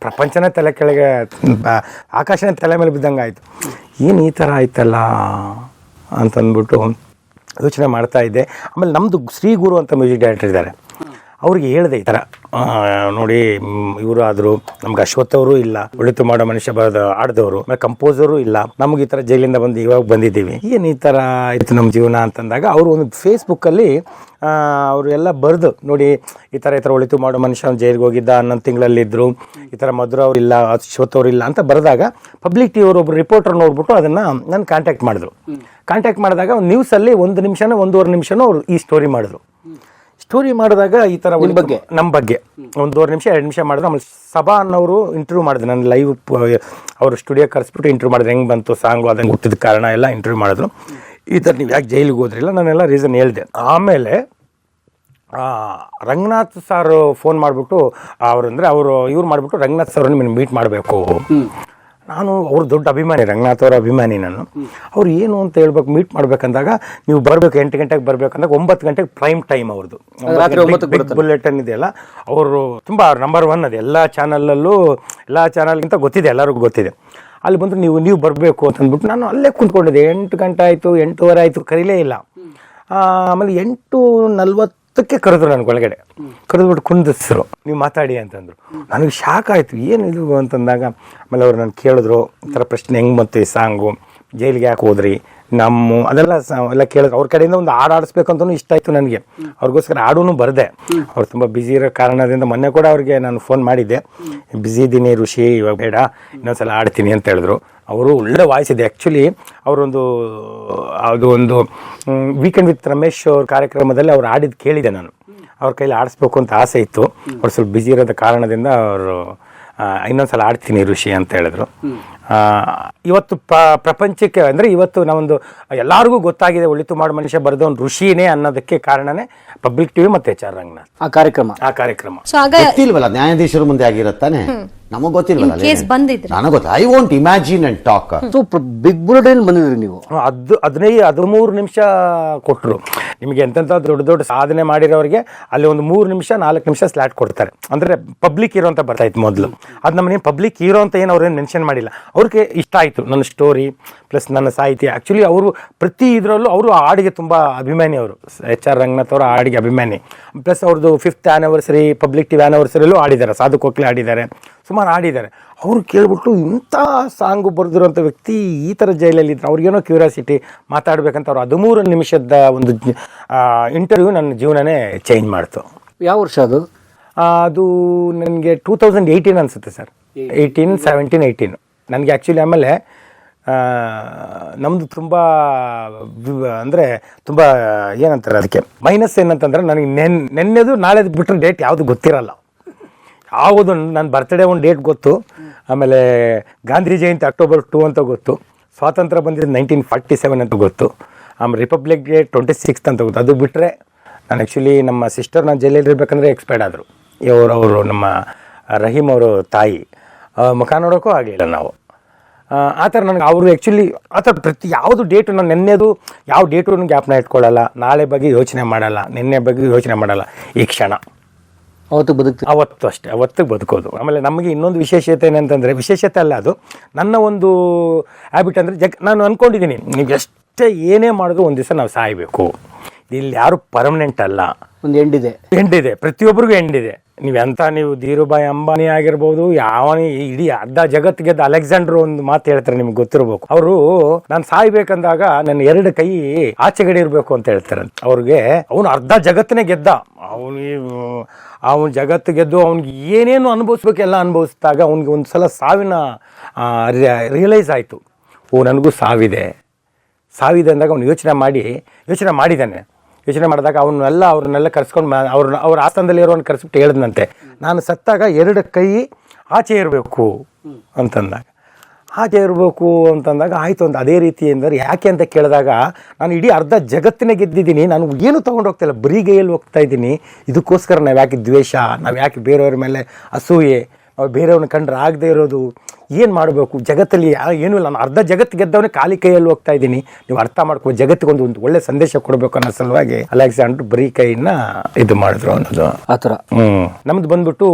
ಪ್ರಪಂಚನೇ ತಲೆ ಕೆಳಗೆ, ಆಕಾಶನೇ ತಲೆ ಮೇಲೆ ಬಿದ್ದಂಗೆ ಆಯಿತು. ಏನು ಈ ಥರ ಆಯ್ತಲ್ಲ ಅಂತಂದ್ಬಿಟ್ಟು ಯೋಚನೆ ಮಾಡ್ತಾಯಿದ್ದೆ. ಆಮೇಲೆ ನಮ್ಮದು ಶ್ರೀ ಗುರು ಅಂತ ಮ್ಯೂಸಿಕ್ ಡೈರೆಕ್ಟರ್ ಇದ್ದಾರೆ, ಅವ್ರಿಗೆ ಹೇಳಿದೆ ಈ ಥರ ನೋಡಿ ಇವರು ಆದರು, ನಮ್ಗೆ ಅಶ್ವಥ್ ಅವರು ಇಲ್ಲ, ಒಳಿತು ಮಾಡೋ ಮನುಷ್ಯ ಆಡಿದವರು, ಆಮೇಲೆ ಕಂಪೋಸರು ಇಲ್ಲ, ನಮ್ಗೆ ಈ ಥರ ಜೈಲಿಂದ ಬಂದು ಇವಾಗ ಬಂದಿದ್ದೀವಿ, ಏನು ಈ ಥರ ಆಯಿತು ನಮ್ಮ ಜೀವನ ಅಂತಂದಾಗ ಅವರು ಒಂದು ಫೇಸ್ಬುಕ್ಕಲ್ಲಿ ಅವರು ಎಲ್ಲ ಬರೆದು ನೋಡಿ ಈ ಥರ ಒಳಿತು ಮಾಡೋ ಮನುಷ್ಯ ಜೈಲಿಗೆ ಹೋಗಿದ್ದ, 11 ತಿಂಗಳಲ್ಲಿದ್ದರು, ಈ ಥರ ಮಧುರ ಅವ್ರು ಇಲ್ಲ, ಅಶ್ವಥ್ ಅವರು ಇಲ್ಲ ಅಂತ ಬರೆದಾಗ ಪಬ್ಲಿಕ್ ಟಿವಿ ಅವರೊಬ್ಬರು ರಿಪೋರ್ಟರ್ ನೋಡ್ಬಿಟ್ಟು ಅದನ್ನು ನಾನು ಕಾಂಟ್ಯಾಕ್ಟ್ ಮಾಡಿದ್ರು. ಕಾಂಟ್ಯಾಕ್ಟ್ ಮಾಡಿದಾಗ ನ್ಯೂಸಲ್ಲಿ 1 ನಿಮಿಷನೋ 1.5 ನಿಮಿಷನೋ ಅವರು ಈ ಸ್ಟೋರಿ ಮಾಡಿದ್ರು. ಸ್ಟೋರಿ ಮಾಡಿದಾಗ ಈ ಥರ ನಮ್ಮ ಬಗ್ಗೆ 1.5 ನಿಮಿಷ 2 ನಿಮಿಷ ಮಾಡಿದ್ರು. ಆಮೇಲೆ ಸಭಾ ಅನ್ನೋರು ಇಂಟರ್ವ್ಯೂ ಮಾಡಿದ್ರು, ನಾನು ಲೈವ್ ಅವರು ಸ್ಟುಡಿಯೋ ಕರೆಸ್ಬಿಟ್ಟು ಇಂಟರ್ವ್ಯೂ ಮಾಡಿದ್ರು, ಹೆಂಗೆ ಬಂತು ಸಾಂಗು, ಅದನ್ನು ಹುಟ್ಟಿದ ಕಾರಣ ಎಲ್ಲ ಇಂಟರ್ವ್ಯೂ ಮಾಡಿದ್ರು. ಈ ಥರ ನೀವು ಯಾಕೆ ಜೈಲಿಗೆ ಹೋದ್ರಿಲ್ಲ, ನಾನೆಲ್ಲ ರೀಸನ್ ಹೇಳಿದೆ. ಆಮೇಲೆ ರಂಗನಾಥ್ ಸರ್ ಫೋನ್ ಮಾಡಿಬಿಟ್ಟು ಇವ್ರು ಮಾಡಿಬಿಟ್ಟು ರಂಗನಾಥ್ ಸರ್ ನಿಮ್ಮನ್ನು ಮೀಟ್ ಮಾಡಬೇಕು. ನಾನು ಅವ್ರ ದೊಡ್ಡ ಅಭಿಮಾನಿ, ರಂಗನಾಥ್ ಅವರ ಅಭಿಮಾನಿ ನಾನು. ಅವ್ರು ಏನು ಅಂತ ಹೇಳ್ಬೇಕು, ಮೀಟ್ ಮಾಡ್ಬೇಕಂದಾಗ ನೀವು ಬರಬೇಕು 8 ಗಂಟೆಗೆ ಬರಬೇಕಂದಾಗ 9 ಗಂಟೆಗೆ ಪ್ರೈಮ್ ಟೈಮ್ ಅವ್ರದ್ದು. ಬುಲೆಟಿನ್ ಇದೆಯಲ್ಲ, ಅವರು ತುಂಬ ನಂಬರ್ 1 ಅದು ಎಲ್ಲ ಚಾನಲ್ಗಿಂತ ಗೊತ್ತಿದೆ, ಎಲ್ಲರಿಗೂ ಗೊತ್ತಿದೆ. ಅಲ್ಲಿ ಬಂದು ನೀವು ಬರಬೇಕು ಅಂತಂದ್ಬಿಟ್ಟು ನಾನು ಅಲ್ಲೇ ಕುಂತ್ಕೊಂಡಿದ್ದೆ. 8 ಗಂಟೆ ಆಯಿತು, 8:15 ಆಯಿತು, ಕರೀಲೇ ಇಲ್ಲ. ಆಮೇಲೆ 8:40ಕ್ಕೆ ಕರೆದ್ರು ನನಗೆ ಒಳಗಡೆ, ಕರೆದ್ಬಿಟ್ಟು ಕುಂದಿಸ್ರು, ನೀವು ಮಾತಾಡಿ ಅಂತಂದರು. ನನಗೆ ಶಾಕ್ ಆಯಿತು, ಏನಿದು ಅಂತಂದಾಗ ಆಮೇಲೆ ಅವ್ರು ನಾನು ಕೇಳಿದ್ರು, ಈ ಥರ ಪ್ರಶ್ನೆ ಹೆಂಗೆ ಬಂತು ಈ ಸಾಂಗು, ಜೈಲಿಗೆ ಯಾಕೆ ಹೋದ್ರಿ, ಅದೆಲ್ಲ ಎಲ್ಲ ಕೇಳಿದ್ರು. ಅವ್ರ ಕಡೆಯಿಂದ ಒಂದು ಹಾಡು ಆಡಿಸ್ಬೇಕಂತೂ ಇಷ್ಟ ಆಯಿತು ನನಗೆ, ಅವ್ರಿಗೋಸ್ಕರ ಹಾಡೂ ಬರೆದೆ. ಅವ್ರು ತುಂಬ ಬ್ಯುಸಿ ಇರೋ ಕಾರಣದಿಂದ ಮೊನ್ನೆ ಕೂಡ ಅವ್ರಿಗೆ ನಾನು ಫೋನ್ ಮಾಡಿದ್ದೆ, ಬ್ಯುಸಿ ಇದ್ದೀನಿ ಋಷಿ, ಇವಾಗ ಬೇಡ, ಇನ್ನೊಂದ್ಸಲ ಆಡ್ತೀನಿ ಅಂತ ಹೇಳಿದ್ರು. ಅವರು ಒಳ್ಳೆ ವಾಯ್ಸ್ ಇದೆ. ಆ್ಯಕ್ಚುಲಿ ಅದು ಒಂದು ವೀಕೆಂಡ್ ವಿತ್ ರಮೇಶ್ ಅವ್ರ ಕಾರ್ಯಕ್ರಮದಲ್ಲಿ ಅವ್ರು ಆಡಿದ್ದು ಕೇಳಿದೆ ನಾನು. ಅವ್ರ ಕೈಲಿ ಆಡಿಸ್ಬೇಕು ಅಂತ ಆಸೆ ಇತ್ತು, ಅವ್ರು ಸ್ವಲ್ಪ ಬ್ಯುಸಿ ಇರೋದ ಕಾರಣದಿಂದ ಅವರು ಇನ್ನೊಂದ್ಸಲ ಆಡ್ತೀನಿ ಋಷಿ ಅಂತ ಹೇಳಿದ್ರು. ಇವತ್ತು ಪ್ರಪಂಚಕ್ಕೆ ಅಂದರೆ ಇವತ್ತು ನಾವೊಂದು ಎಲ್ಲರಿಗೂ ಗೊತ್ತಾಗಿದೆ ಒಳಿತು ಮಾಡೋ ಮನುಷ್ಯ ಬರೆದವನು ಋಷಿನೇ ಅನ್ನೋದಕ್ಕೆ ಕಾರಣನೇ ಪಬ್ಲಿಕ್ ಟಿವಿ ಮತ್ತು HR ರಂಗನಾಥ್ ಆ ಕಾರ್ಯಕ್ರಮ. ಗೊತ್ತಿಲ್ವಲ್ಲ, ನ್ಯಾಯಾಧೀಶರ ಮುಂದೆ ಆಗಿರತ್ತಾನೆ, ನಮಗ್ ಗೊತ್ತಿಲ್ವಲ್ಲ, ನನಗೆ ಗೊತ್ತ. I want imagine and talk. Big Bulletin ಬಂದಿದ್ರಿ ನೀವು, 13 ನಿಮಿಷ ಕೊಟ್ಟರು ನಿಮಗೆ. ಎಂತೆಂಥ ದೊಡ್ಡ ಸಾಧನೆ ಮಾಡಿರೋರಿಗೆ ಅಲ್ಲಿ ಒಂದು 3 ನಿಮಿಷ 4 ನಿಮಿಷ ಸ್ಲಾಟ್ ಕೊಡ್ತಾರೆ. ಅಂದರೆ ಪಬ್ಲಿಕ್ ಹೀರೋ ಅಂತ ಬರ್ತಾಯಿತ್ತು ಮೊದಲು, ಅದು ನಮ್ಮನೇನು ಪಬ್ಲಿಕ್ ಹೀರೋ ಅಂತ ಏನು ಅವ್ರೇನು ಮೆನ್ಷನ್ ಮಾಡಿಲ್ಲ. ಅವ್ರಿಗೆ ಇಷ್ಟ ಆಯಿತು ನನ್ನ ಸ್ಟೋರಿ ಪ್ಲಸ್ ನನ್ನ ಸಾಹಿತ್ಯ. ಆ್ಯಕ್ಚುಲಿ ಅವರು ಪ್ರತಿ ಇದರಲ್ಲೂ ಅವರು ಹಾಡಿಗೆ ತುಂಬ ಅಭಿಮಾನಿ, ಅವರು HR ರಂಗನಾಥ್ ಅವರ ಹಾಡಿಗೆ ಅಭಿಮಾನಿ. ಪ್ಲಸ್ ಅವ್ರದ್ದು 5th ಆ್ಯನಿವರ್ಸರಿ ಪಬ್ಲಿಕ್ ಟಿವಿ ಆ್ಯನಿವರ್ಸರಿಯಲ್ಲೂ ಆಡಿದ್ದಾರೆ, ಸಾಧು ಕೋಕ್ಲೆ ಆಡಿದ್ದಾರೆ, ಸುಮಾರು ಆಡಿದ್ದಾರೆ. ಅವರು ಕೇಳ್ಬಿಟ್ಟು ಇಂಥ ಸಾಂಗು ಬರೆದಿರೋಂಥ ವ್ಯಕ್ತಿ ಈ ಥರ ಜೈಲಲ್ಲಿದ್ದರು, ಅವ್ರಿಗೇನೋ ಕ್ಯೂರಿಯಾಸಿಟಿ ಮಾತಾಡಬೇಕಂತ ಅವ್ರು 13 ನಿಮಿಷದ ಒಂದು ಇಂಟರ್ವ್ಯೂ ನನ್ನ ಜೀವನನೇ ಚೇಂಜ್ ಮಾಡ್ತು. ಯಾವ ವರ್ಷ ಅದು? ಅದು ನನಗೆ 2018 ಅನಿಸುತ್ತೆ ಸರ್, 18, 17, 18 ನನಗೆ. ಆ್ಯಕ್ಚುಲಿ ಆಮೇಲೆ ನಮ್ಮದು ತುಂಬ ಅಂದರೆ ತುಂಬ ಏನಂತಾರೆ ಅದಕ್ಕೆ ಮೈನಸ್ ಏನಂತಂದರೆ, ನನಗೆ ನೆನ್ನೆದು ನಾಳೆದು ಬಿಟ್ಟರೆ ಡೇಟ್ ಯಾವುದು ಗೊತ್ತಿರಲ್ಲ. ಯಾವುದು ನನ್ನ ಬರ್ತ್ಡೇ ಒಂದು ಡೇಟ್ ಗೊತ್ತು, ಆಮೇಲೆ ಗಾಂಧಿ ಜಯಂತಿ October 2 ಅಂತ ಗೊತ್ತು, ಸ್ವಾತಂತ್ರ್ಯ ಬಂದಿದ್ದು 1947 ಅಂತ ಗೊತ್ತು, ಆಮೇಲೆ ರಿಪಬ್ಲಿಕ್ ಡೇ 26th ಅಂತ ಗೊತ್ತು. ಅದು ಬಿಟ್ಟರೆ ನಾನು ಆ್ಯಕ್ಚುಲಿ ನಮ್ಮ ಸಿಸ್ಟರ್ ನಾನು ಜೈಲಲ್ಲಿ ಇರಬೇಕಂದ್ರೆ ಎಕ್ಸ್ಪೈರ್ಡ್ ಆದರು. ಅವರು ನಮ್ಮ ರಹೀಮ್ ಅವರು ತಾಯಿ, ಮುಖ ನೋಡೋಕ್ಕೂ ಆಗಲಿಲ್ಲ ನಾವು. ಆ ಥರ ನನಗೆ ಅವರು ಆ್ಯಕ್ಚುಲಿ ಆ ಥರ ಪ್ರತಿ ಯಾವುದು ಡೇಟು ನಾನು ನೆನ್ನೆದು ಯಾವ ಡೇಟು ಜ್ಞಾಪನ ಇಟ್ಕೊಳ್ಳಲ್ಲ, ನಾಳೆ ಬಗ್ಗೆ ಯೋಚನೆ ಮಾಡಲ್ಲ, ನಿನ್ನೆ ಬಗ್ಗೆ ಯೋಚನೆ ಮಾಡಲ್ಲ, ಈ ಕ್ಷಣ ಅವತ್ತು ಅಷ್ಟೇ, ಅವತ್ತಿಗೆ ಬದುಕೋದು. ಆಮೇಲೆ ನಮಗೆ ಇನ್ನೊಂದು ವಿಶೇಷತೆ ಏನಂತಂದರೆ, ವಿಶೇಷತೆ ಅಲ್ಲ ಅದು ನನ್ನ ಒಂದು ಹ್ಯಾಬಿಟ್ ಅಂದರೆ, ನಾನು ಅಂದ್ಕೊಂಡಿದ್ದೀನಿ ನೀವು ಎಷ್ಟೇ ಏನೇ ಮಾಡಿದ್ರು ಒಂದು ದಿವಸ ನಾವು ಸಾಯಬೇಕು, ಇಲ್ಲಿ ಯಾರು ಪರ್ಮನೆಂಟ್ ಅಲ್ಲ, ಒಂದು ಎಂಡಿದೆ, ಪ್ರತಿಯೊಬ್ಬರಿಗೂ ಎಂಡಿದೆ. ನೀವು ಧೀರುಭಾಯಿ ಅಂಬಾನಿ ಆಗಿರ್ಬೋದು, ಇಡೀ ಅರ್ಧ ಜಗತ್ತಿಗೆ ಅಲೆಕ್ಸಾಂಡರ್ ಒಂದು ಮಾತು ಹೇಳ್ತಾರೆ, ನಿಮ್ಗೆ ಗೊತ್ತಿರಬೇಕು. ಅವರು ನಾನು ಸಾಯ್ಬೇಕಂದಾಗ ನನ್ನ 2 ಕೈ ಆಚೆಗಡೆ ಇರಬೇಕು ಅಂತ ಹೇಳ್ತಾರೆ. ಅವ್ರಿಗೆ ಅವನು ಅರ್ಧ ಜಗತ್ತನ್ನೇ ಗೆದ್ದ, ಅವನು ಜಗತ್ತು ಗೆದ್ದು ಅವ್ನಿಗೆ ಏನೇನು ಅನುಭವಿಸ್ಬೇಕು ಎಲ್ಲ ಅನುಭವಿಸಿದಾಗ ಅವ್ನಿಗೆ ಒಂದು ಸಲ ಸಾವಿನ ರಿಯಲೈಸ್ ಆಯಿತು, ನನಗೂ ಸಾವಿದೆ, ಸಾವಿದೆ ಅಂದಾಗ ಅವ್ನು ಯೋಚನೆ ಮಾಡಿದ್ದಾನೆ. ಯೋಚನೆ ಮಾಡಿದಾಗ ಅವ್ರನ್ನೆಲ್ಲ ಕರ್ಸ್ಕೊಂಡು ಅವ್ರ ಆಸ್ಥಾನದಲ್ಲಿ ಇರೋನು ಕರೆಸ್ಬಿಟ್ಟು ಹೇಳಿದ್ನಂತೆ, ನಾನು ಸತ್ತಾಗ 2 ಕೈ ಆಚೆ ಇರಬೇಕು ಅಂತಂದಾಗ, ಆಯಿತು ಅಂತ. ಅದೇ ರೀತಿ ಅಂದರೆ ಯಾಕೆ ಅಂತ ಕೇಳಿದಾಗ, ನಾನು ಇಡೀ ಅರ್ಧ ಜಗತ್ತಿನ ಗೆದ್ದಿದ್ದೀನಿ, ನಾನು ಏನು ತೊಗೊಂಡು ಹೋಗ್ತಾಯಿಲ್ಲ, ಬರೀ ಗೈಯಲ್ಲಿ ಹೋಗ್ತಾ ಇದ್ದೀನಿ. ಇದಕ್ಕೋಸ್ಕರ ನಾವು ಯಾಕೆ ದ್ವೇಷ, ನಾವು ಯಾಕೆ ಬೇರೆಯವ್ರ ಮೇಲೆ ಅಸೂಯೆ, ಬೇರೆಯವ್ರನ್ನ ಕಂಡ್ರೆ ಆಗದೆ ಇರೋದು, ಏನು ಮಾಡಬೇಕು ಜಗತ್ತಲ್ಲಿ ಏನೂ ಇಲ್ಲ, ನಾನು ಅರ್ಧ ಜಗತ್ತು ಗೆದ್ದವನೇ ಖಾಲಿ ಕೈಯಲ್ಲಿ ಹೋಗ್ತಾ ಇದ್ದೀನಿ, ನೀವು ಅರ್ಥ ಮಾಡ್ಕೊ, ಜಗತ್ತಿಗೊಂದು ಒಳ್ಳೆ ಸಂದೇಶ ಕೊಡಬೇಕು ಅನ್ನೋ ಸಲುವಾಗಿ ಅಲೆಕ್ಸಾಂಡರ್ ಬರೀ ಕೈನ ಇದು ಮಾಡಿದ್ರು ಅನ್ನೋದು ಆ ಥರ. ನಮ್ದು ಬಂದ್ಬಿಟ್ಟು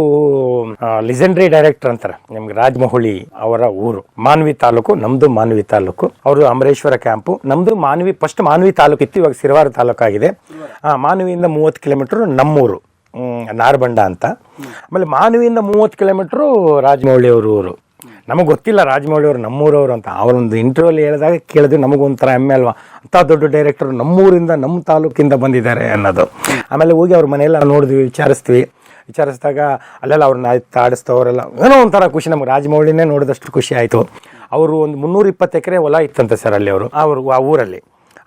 ಲೆಜೆಂಡರಿ ಡೈರೆಕ್ಟರ್ ಅಂತಾರೆ, ನಿಮ್ಗೆ ರಾಜಮೌಳಿ ಅವರ ಊರು ಮಾನ್ವಿ ತಾಲೂಕು, ನಮ್ದು ಮಾನ್ವಿ ತಾಲೂಕು, ಅವರು ಅಮರೇಶ್ವರ ಕ್ಯಾಂಪು. ನಮ್ದು ಫಸ್ಟ್ ಮಾನ್ವಿ ತಾಲೂಕು ಇತ್ತು, ಇವಾಗ ಸಿರವಾರ ತಾಲೂಕಾಗಿದೆ. ಮಾನ್ವಿಯಿಂದ 30 ಕಿಲೋಮೀಟರ್ ನಮ್ಮೂರು ನಾರಬಂಡ ಅಂತ. ಆಮೇಲೆ ಮಾನ್ವಿಯಿಂದ 30 ಕಿಲೋಮೀಟ್ರು ರಾಜಮೌಳಿ ಅವ್ರ ಊರು. ನಮಗೆ ಗೊತ್ತಿಲ್ಲ ರಾಜಮೌಳಿ ಅವರು ನಮ್ಮೂರವರು ಅಂತ. ಅವರೊಂದು ಇಂಟರ್ವ್ಯೂಲ್ಲಿ ಹೇಳಿದಾಗ ಕೇಳಿದ್ವಿ, ನಮಗೊಂಥರ ಹೆಮ್ಮೆ ಅಲ್ವಾ, ಅಂಥ ದೊಡ್ಡ ಡೈರೆಕ್ಟರ್ ನಮ್ಮೂರಿಂದ ನಮ್ಮ ತಾಲೂಕಿಂದ ಬಂದಿದ್ದಾರೆ ಅನ್ನೋದು. ಆಮೇಲೆ ಹೋಗಿ ಅವ್ರ ಮನೆಯೆಲ್ಲ ನೋಡಿದ್ವಿ, ವಿಚಾರಿಸಿದಾಗ ಅಲ್ಲೆಲ್ಲ ಅವ್ರನ್ನ ಆಡಿಸ್ತವರೆಲ್ಲ ಏನೋ ಒಂಥರ ಖುಷಿ. ನಮ್ಗೆ ರಾಜಮೌಳಿನೇ ನೋಡಿದಷ್ಟು ಖುಷಿ ಆಯಿತು. ಅವರು ಒಂದು 320 ಎಕರೆ ಹೊಲ ಇತ್ತಂತೆ ಸರ್ ಅಲ್ಲಿ. ಆ ಊರಲ್ಲಿ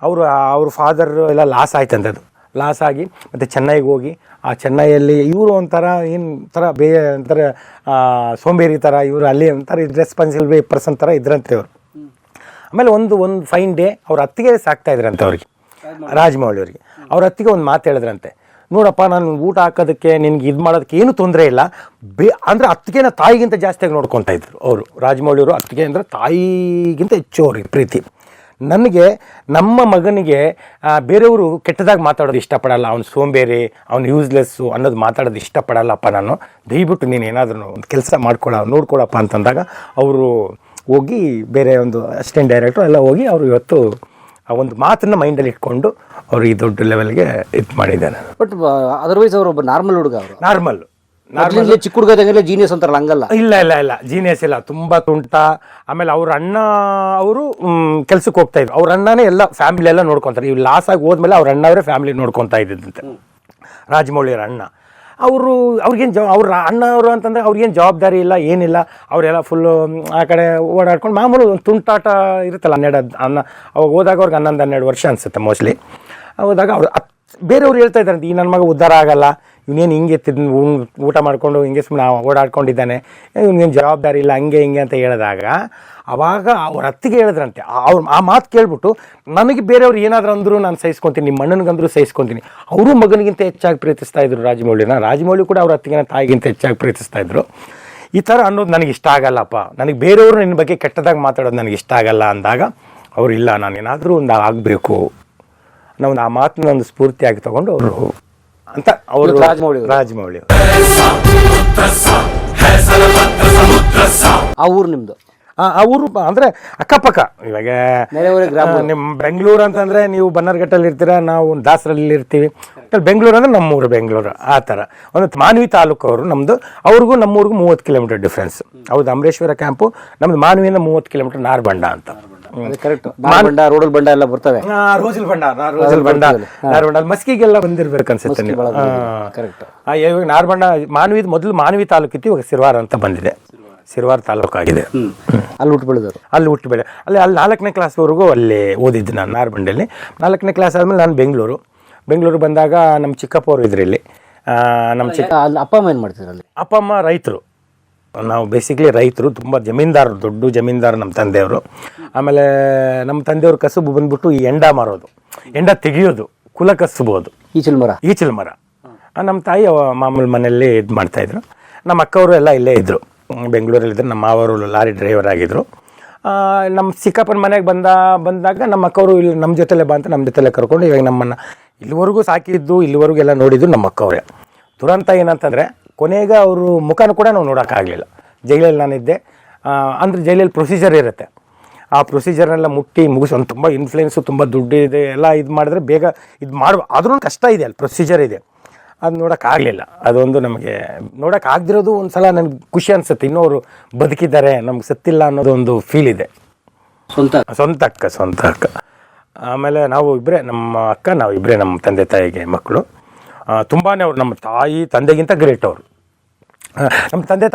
ಅವ್ರ ಫಾದರ್ ಎಲ್ಲ ಲಾಸ್ ಆಯ್ತಂತೆ. ಅದು ಲಾಸ್ ಆಗಿ ಮತ್ತು ಚೆನ್ನೈಗೆ ಹೋಗಿ, ಆ ಚೆನ್ನೈಯಲ್ಲಿ ಇವರು ಒಂಥರ ಒಂಥರ ಸೋಂಬೇರಿ ಥರ, ಇವರು ಅಲ್ಲಿ ಒಂಥರ ರೆಸ್ಪಾನ್ಸಿಬಲ್ ಪರ್ಸನ್ ಥರ ಇದ್ರಂತೆ ಅವರು. ಆಮೇಲೆ ಒಂದು ಫೈನ್ ಡೇ ಅವ್ರ ಅತ್ತಿಗೆ ಸಾಕ್ತಾ ಇದ್ರಂತೆ ಅವ್ರಿಗೆ, ರಾಜಮೌಳಿ ಅವ್ರಿಗೆ. ಅವ್ರ ಅತ್ತಿಗೆ ಒಂದು ಮಾತು ಹೇಳಿದ್ರಂತೆ, ನೋಡಪ್ಪ ನಾನು ಊಟ ಹಾಕೋದಕ್ಕೆ ನಿನ್ಗೆ ಇದು ಮಾಡೋದಕ್ಕೆ ಏನು ತೊಂದರೆ ಇಲ್ಲ, ಅಂದರೆ ಅತ್ತಿಗೆನ ತಾಯಿಗಿಂತ ಜಾಸ್ತಿಯಾಗಿ ನೋಡ್ಕೊತಾ ಇದ್ರು ಅವರು. ರಾಜಮೌಳಿ ಅವರು ಅತ್ತಿಗೆ ಅಂದರೆ ತಾಯಿಗಿಂತ ಹೆಚ್ಚು ಅವ್ರಿಗೆ ಪ್ರೀತಿ. ನನಗೆ ನಮ್ಮ ಮಗನಿಗೆ ಬೇರೆಯವರು ಕೆಟ್ಟದಾಗಿ ಮಾತಾಡೋದು ಇಷ್ಟಪಡಲ್ಲ, ಅವ್ನು ಸೋಂಬೇರಿ, ಅವ್ನು ಯೂಸ್ಲೆಸ್ಸು ಅನ್ನೋದು ಮಾತಾಡೋದು ಇಷ್ಟಪಡಲ್ಲಪ್ಪ ನಾನು, ದಯವಿಟ್ಟು ನೀನು ಏನಾದರೂ ಒಂದು ಕೆಲಸ ನೋಡ್ಕೊಳಪ್ಪ ಅಂತಂದಾಗ ಅವರು ಹೋಗಿ ಬೇರೆ ಒಂದು ಅಸಿಸ್ಟೆಂಟ್ ಡೈರೆಕ್ಟ್ರು ಎಲ್ಲ ಹೋಗಿ ಅವರು ಇವತ್ತು ಆ ಒಂದು ಮಾತನ್ನು ಮೈಂಡಲ್ಲಿ ಇಟ್ಕೊಂಡು ಅವರು ಈ ದೊಡ್ಡ ಲೆವೆಲ್ಗೆ ಇದು ಮಾಡಿದ್ದಾನೆ. ಬಟ್ ಅದರ್ವೈಸ್ ಅವರು ಒಬ್ಬ ನಾರ್ಮಲ್ ಹುಡುಗ, ಅವರು ನಾರ್ಮಲ್ ಚಿಕ್ಕ ಹುಡುಗದಾಗೆಲ್ಲ ಜೀನಿಯಸ್ ಅಂತಾರಲ್ಲ, ಹಂಗಲ್ಲ. ಇಲ್ಲ ಜೀನಿಯಸ್ ಇಲ್ಲ, ತುಂಬ ತುಂಟ. ಆಮೇಲೆ ಅವ್ರ ಅಣ್ಣ ಅವರು ಕೆಲ್ಸಕ್ಕೆ ಹೋಗ್ತಾ ಇದ್ರು, ಅವ್ರ ಅಣ್ಣನೇ ಎಲ್ಲ ಫ್ಯಾಮಿಲಿ ಎಲ್ಲ ನೋಡ್ಕೊತಾರೆ. ಇವ್ ಲಾಸ್ ಆಗಿ ಹೋದ್ಮೇಲೆ ಅವ್ರ ಅಣ್ಣವರೇ ಫ್ಯಾಮಿಲಿ ನೋಡ್ಕೊತಾ ಇದ್ದಂತೆ, ರಾಜಮೌಳಿಯವ್ರ ಅಣ್ಣ. ಅವ್ರಿಗೇನು ಅವ್ರ ಅಣ್ಣವರು ಅಂತಂದರೆ ಅವ್ರಿಗೇನು ಜವಾಬ್ದಾರಿ ಇಲ್ಲ, ಏನಿಲ್ಲ. ಅವರೆಲ್ಲ ಫುಲ್ಲು ಆ ಕಡೆ ಓಡಾಡ್ಕೊಂಡು ಮಾಮೂಲು ಒಂದು ತುಂಟಾಟ ಇರುತ್ತಲ್ಲ. ಅವಾಗ ಹೋದಾಗ ಅವ್ರಿಗೆ 11-12 ವರ್ಷ ಅನಿಸುತ್ತೆ ಮೋಸ್ಟ್ಲಿ. ಹೋದಾಗ ಬೇರೆಯವ್ರು ಹೇಳ್ತಾ ಇದ್ದಾರೆ, ಈ ನನ್ನ ಮಗ ಉದ್ಧಾರ ಆಗಲ್ಲ, ಇವನೇನು ಹಿಂಗೆ ಊಟ ಮಾಡಿಕೊಂಡು ಹಿಂಗೆ ಸುಮ್ಮನೆ ಓಡಾಡ್ಕೊಂಡಿದ್ದಾನೆ, ಇವನೇನು ಜವಾಬ್ದಾರಿ ಇಲ್ಲ, ಹಿಂಗೆ ಅಂತ ಹೇಳಿದಾಗ ಅವಾಗ ಅವ್ರ ಅತ್ತಿಗೆ ಹೇಳಿದ್ರಂತೆ. ಆ ಮಾತು ಕೇಳ್ಬಿಟ್ಟು ನನಗೆ ಬೇರೆಯವ್ರು ಏನಾದರೂ ಅಂದರೂ ನಾನು ಸಹಿಸ್ಕೊತೀನಿ, ನಿಮ್ಮ ಅಣ್ಣನಿಗಂದ್ರೂ ಸಹಿಸ್ಕೊತೀನಿ. ಅವರು ಮಗನಿಗಿಂತ ಹೆಚ್ಚಾಗಿ ಪ್ರೀತಿಸ್ತಾ ಇದ್ರು ರಾಜಮೌಳಿ ಕೂಡ ಅವ್ರ ಅತ್ತಿಗೆನ ತಾಯಿಗಿಂತ ಹೆಚ್ಚಾಗಿ ಪ್ರೀತಿಸ್ತಾ ಇದ್ರು. ಈ ಥರ ಅನ್ನೋದು ನನಗೆ ಇಷ್ಟ ಆಗಲ್ಲಪ್ಪ, ನನಗೆ ಬೇರೆಯವರು ನಿನ್ನ ಬಗ್ಗೆ ಕೆಟ್ಟದಾಗಿ ಮಾತಾಡೋದು ನನಗೆ ಇಷ್ಟ ಆಗಲ್ಲ ಅಂದಾಗ ಅವರು ಇಲ್ಲ, ನಾನು ಏನಾದರೂ ಒಂದು ಆಗಬೇಕು ನಾವು ಆ ಮಾತನ್ನ ಒಂದು ಸ್ಫೂರ್ತಿಯಾಗಿ ತಗೊಂಡು ಅವರು ಅಂತ ಅವರು ರಾಜಮೌಳಿ ಆ ಊರು ನಿಮ್ದು? ಆ ಊರು ಅಂದರೆ ಅಕ್ಕಪಕ್ಕ. ಇವಾಗ ನಿಮ್ಮ ಬೆಂಗಳೂರು ಅಂತಂದರೆ ನೀವು ಬನ್ನರ್ಘಟ್ಟಲ್ಲಿ ಇರ್ತೀರ, ನಾವು ದಾಸರಲ್ಲಿ ಇರ್ತೀವಿ. ಬೆಂಗಳೂರು ಅಂದರೆ ನಮ್ಮೂರು ಬೆಂಗಳೂರು ಆ ಥರ. ಒಂದು ಮಾನ್ವಿ ತಾಲೂಕು ಅವರು, ನಮ್ಮದು ಅವ್ರಿಗೂ ನಮ್ಮೂರಿಗೂ 30 ಕಿಲೋಮೀಟರ್ ಡಿಫ್ರೆನ್ಸ್. ಹೌದು, ಅಮರೇಶ್ವರ ಕ್ಯಾಂಪು ನಮ್ದು ಮಾನ್ವಿಯಿಂದ 30 ಕಿಲೋಮೀಟರ್ ನಾರಬಂಡ ಅಂತ. ಕರೆಕ್ಟ್. ರೋಡಲ್ ಬಂಡ ಎಲ್ಲ ಬರ್ತವೆ. ರೋಜಲ್ ಬಂಡ ನಾರಬಂಡ ಮಸ್ಕಿಗೆಲ್ಲ ಬಂದಿರ್ಬೇಕು ಅನ್ಸುತ್ತೆ ನೀವು. ಇವಾಗ ನಾರಬಂಡ ಮೊದಲು ಮಾನ್ವಿ ತಾಲೂಕಿತ್ತು, ಇವಾಗ ಸಿರವಾರ ಅಂತ ಬಂದಿದೆ, ಸಿರವಾರ ತಾಲೂಕಾಗಿದೆ. ಅಲ್ಲಿ ಹುಟ್ಟು ಬೆಳೆದವರು, ಅಲ್ಲಿ 4ನೇ ಕ್ಲಾಸ್ವರೆಗೂ ಅಲ್ಲಿ ಓದಿದ್ದು ನಾನು ನಾರಬಂಡಲ್ಲಿ. 4ನೇ ಕ್ಲಾಸ್ ಆದಮೇಲೆ ನಾನು ಬೆಂಗಳೂರು ಬಂದಾಗ ನಮ್ಮ ಚಿಕ್ಕಪ್ಪವರು ಇದ್ರು ಇಲ್ಲಿ. ನಮ್ಮ ಅಪ್ಪ ಅಮ್ಮ ಏನು ಮಾಡ್ತಿದ್ರು ಅಲ್ಲಿ? ಅಪ್ಪ ಅಮ್ಮ ರೈತರು, ನಾವು ಬೇಸಿಕ್ಲಿ ರೈತರು, ತುಂಬ ಜಮೀನ್ದಾರರು, ದೊಡ್ಡ ಜಮೀನ್ದಾರ ನಮ್ಮ ತಂದೆಯವರು. ಆಮೇಲೆ ನಮ್ಮ ತಂದೆಯವ್ರ ಕಸುಬು ಬಂದ್ಬಿಟ್ಟು ಈ ಎಂಡ ಮಾರೋದು, ಎಂಡ ತೆಗೆಯೋದು, ಕುಲ ಕಸುಬೋದು, ಈಚಲ್ ಮರ. ನಮ್ಮ ತಾಯಿ ಮಾಮೂಲು ಮನೆಯಲ್ಲಿ ಇದು ಮಾಡ್ತಾಯಿದ್ರು. ನಮ್ಮ ಅಕ್ಕವರು ಎಲ್ಲ ಇಲ್ಲೇ ಇದ್ದರು, ಬೆಂಗಳೂರಲ್ಲಿದ್ದರು. ನಮ್ಮ ಮಾವರು ಲಾರಿ ಡ್ರೈವರ್ ಆಗಿದ್ದರು. ನಮ್ಮ ಚಿಕ್ಕಪ್ಪನ ಮನೆಗೆ ಬಂದಾಗ ನಮ್ಮ ಅಕ್ಕವರು ಇಲ್ಲಿ ನಮ್ಮ ಜೊತೆಲೇ ಅಂತ ನಮ್ಮ ಜೊತೆಲೇ ಕರ್ಕೊಂಡು ಇವಾಗ ನಮ್ಮನ್ನು ಇಲ್ಲಿವರೆಗೂ ಸಾಕಿದ್ದು, ಇಲ್ಲಿವರೆಗೂ ಎಲ್ಲ ನೋಡಿದ್ದು ನಮ್ಮ ಅಕ್ಕವರೇ. ದುರಂತ ಏನಂತಂದರೆ ಕೊನೆಗೆ ಅವರು ಮುಖನೂ ಕೂಡ ನಾವು ನೋಡೋಕ್ಕಾಗಲಿಲ್ಲ. ಜೈಲಲ್ಲಿ ನಾನಿದ್ದೆ. ಅಂದರೆ ಜೈಲಲ್ಲಿ ಪ್ರೊಸೀಜರ್ ಇರುತ್ತೆ, ಆ ಪ್ರೊಸೀಜರ್ನೆಲ್ಲ ಮುಗಿಸಿ ಒಂದು ತುಂಬ ಇನ್ಫ್ಲೂಯೆನ್ಸು, ತುಂಬ ದುಡ್ಡು ಇದೆ, ಎಲ್ಲ ಇದು ಮಾಡಿದ್ರೆ ಬೇಗ ಇದು ಆದ್ರೂ ಕಷ್ಟ ಇದೆ, ಅಲ್ಲಿ ಪ್ರೊಸೀಜರ್ ಇದೆ. ಅದು ನೋಡೋಕ್ಕಾಗಲಿಲ್ಲ. ಅದೊಂದು ನಮಗೆ ನೋಡೋಕ್ಕಾಗದಿರೋದು ಒಂದು ಸಲ ನನಗೆ ಖುಷಿ ಅನಿಸುತ್ತೆ, ಇನ್ನೋರು ಬದುಕಿದ್ದಾರೆ, ನಮ್ಗೆ ಸತ್ತಿಲ್ಲ ಅನ್ನೋದು ಒಂದು ಫೀಲ್ ಇದೆ. ಸ್ವಂತ ಅಕ್ಕ. ಆಮೇಲೆ ನಾವು ಇಬ್ಬರೇ, ನಮ್ಮ ಅಕ್ಕ ನಾವು ಇಬ್ಬರೇ ನಮ್ಮ ತಂದೆ ತಾಯಿಗೆ ಮಕ್ಕಳು. ತುಂಬಾ ಅವ್ರು ನಮ್ಮ ತಂದೆಗಿಂತ ಗ್ರೇಟ್ ಅವರು. ನಮ್ಮ ತಂದೆ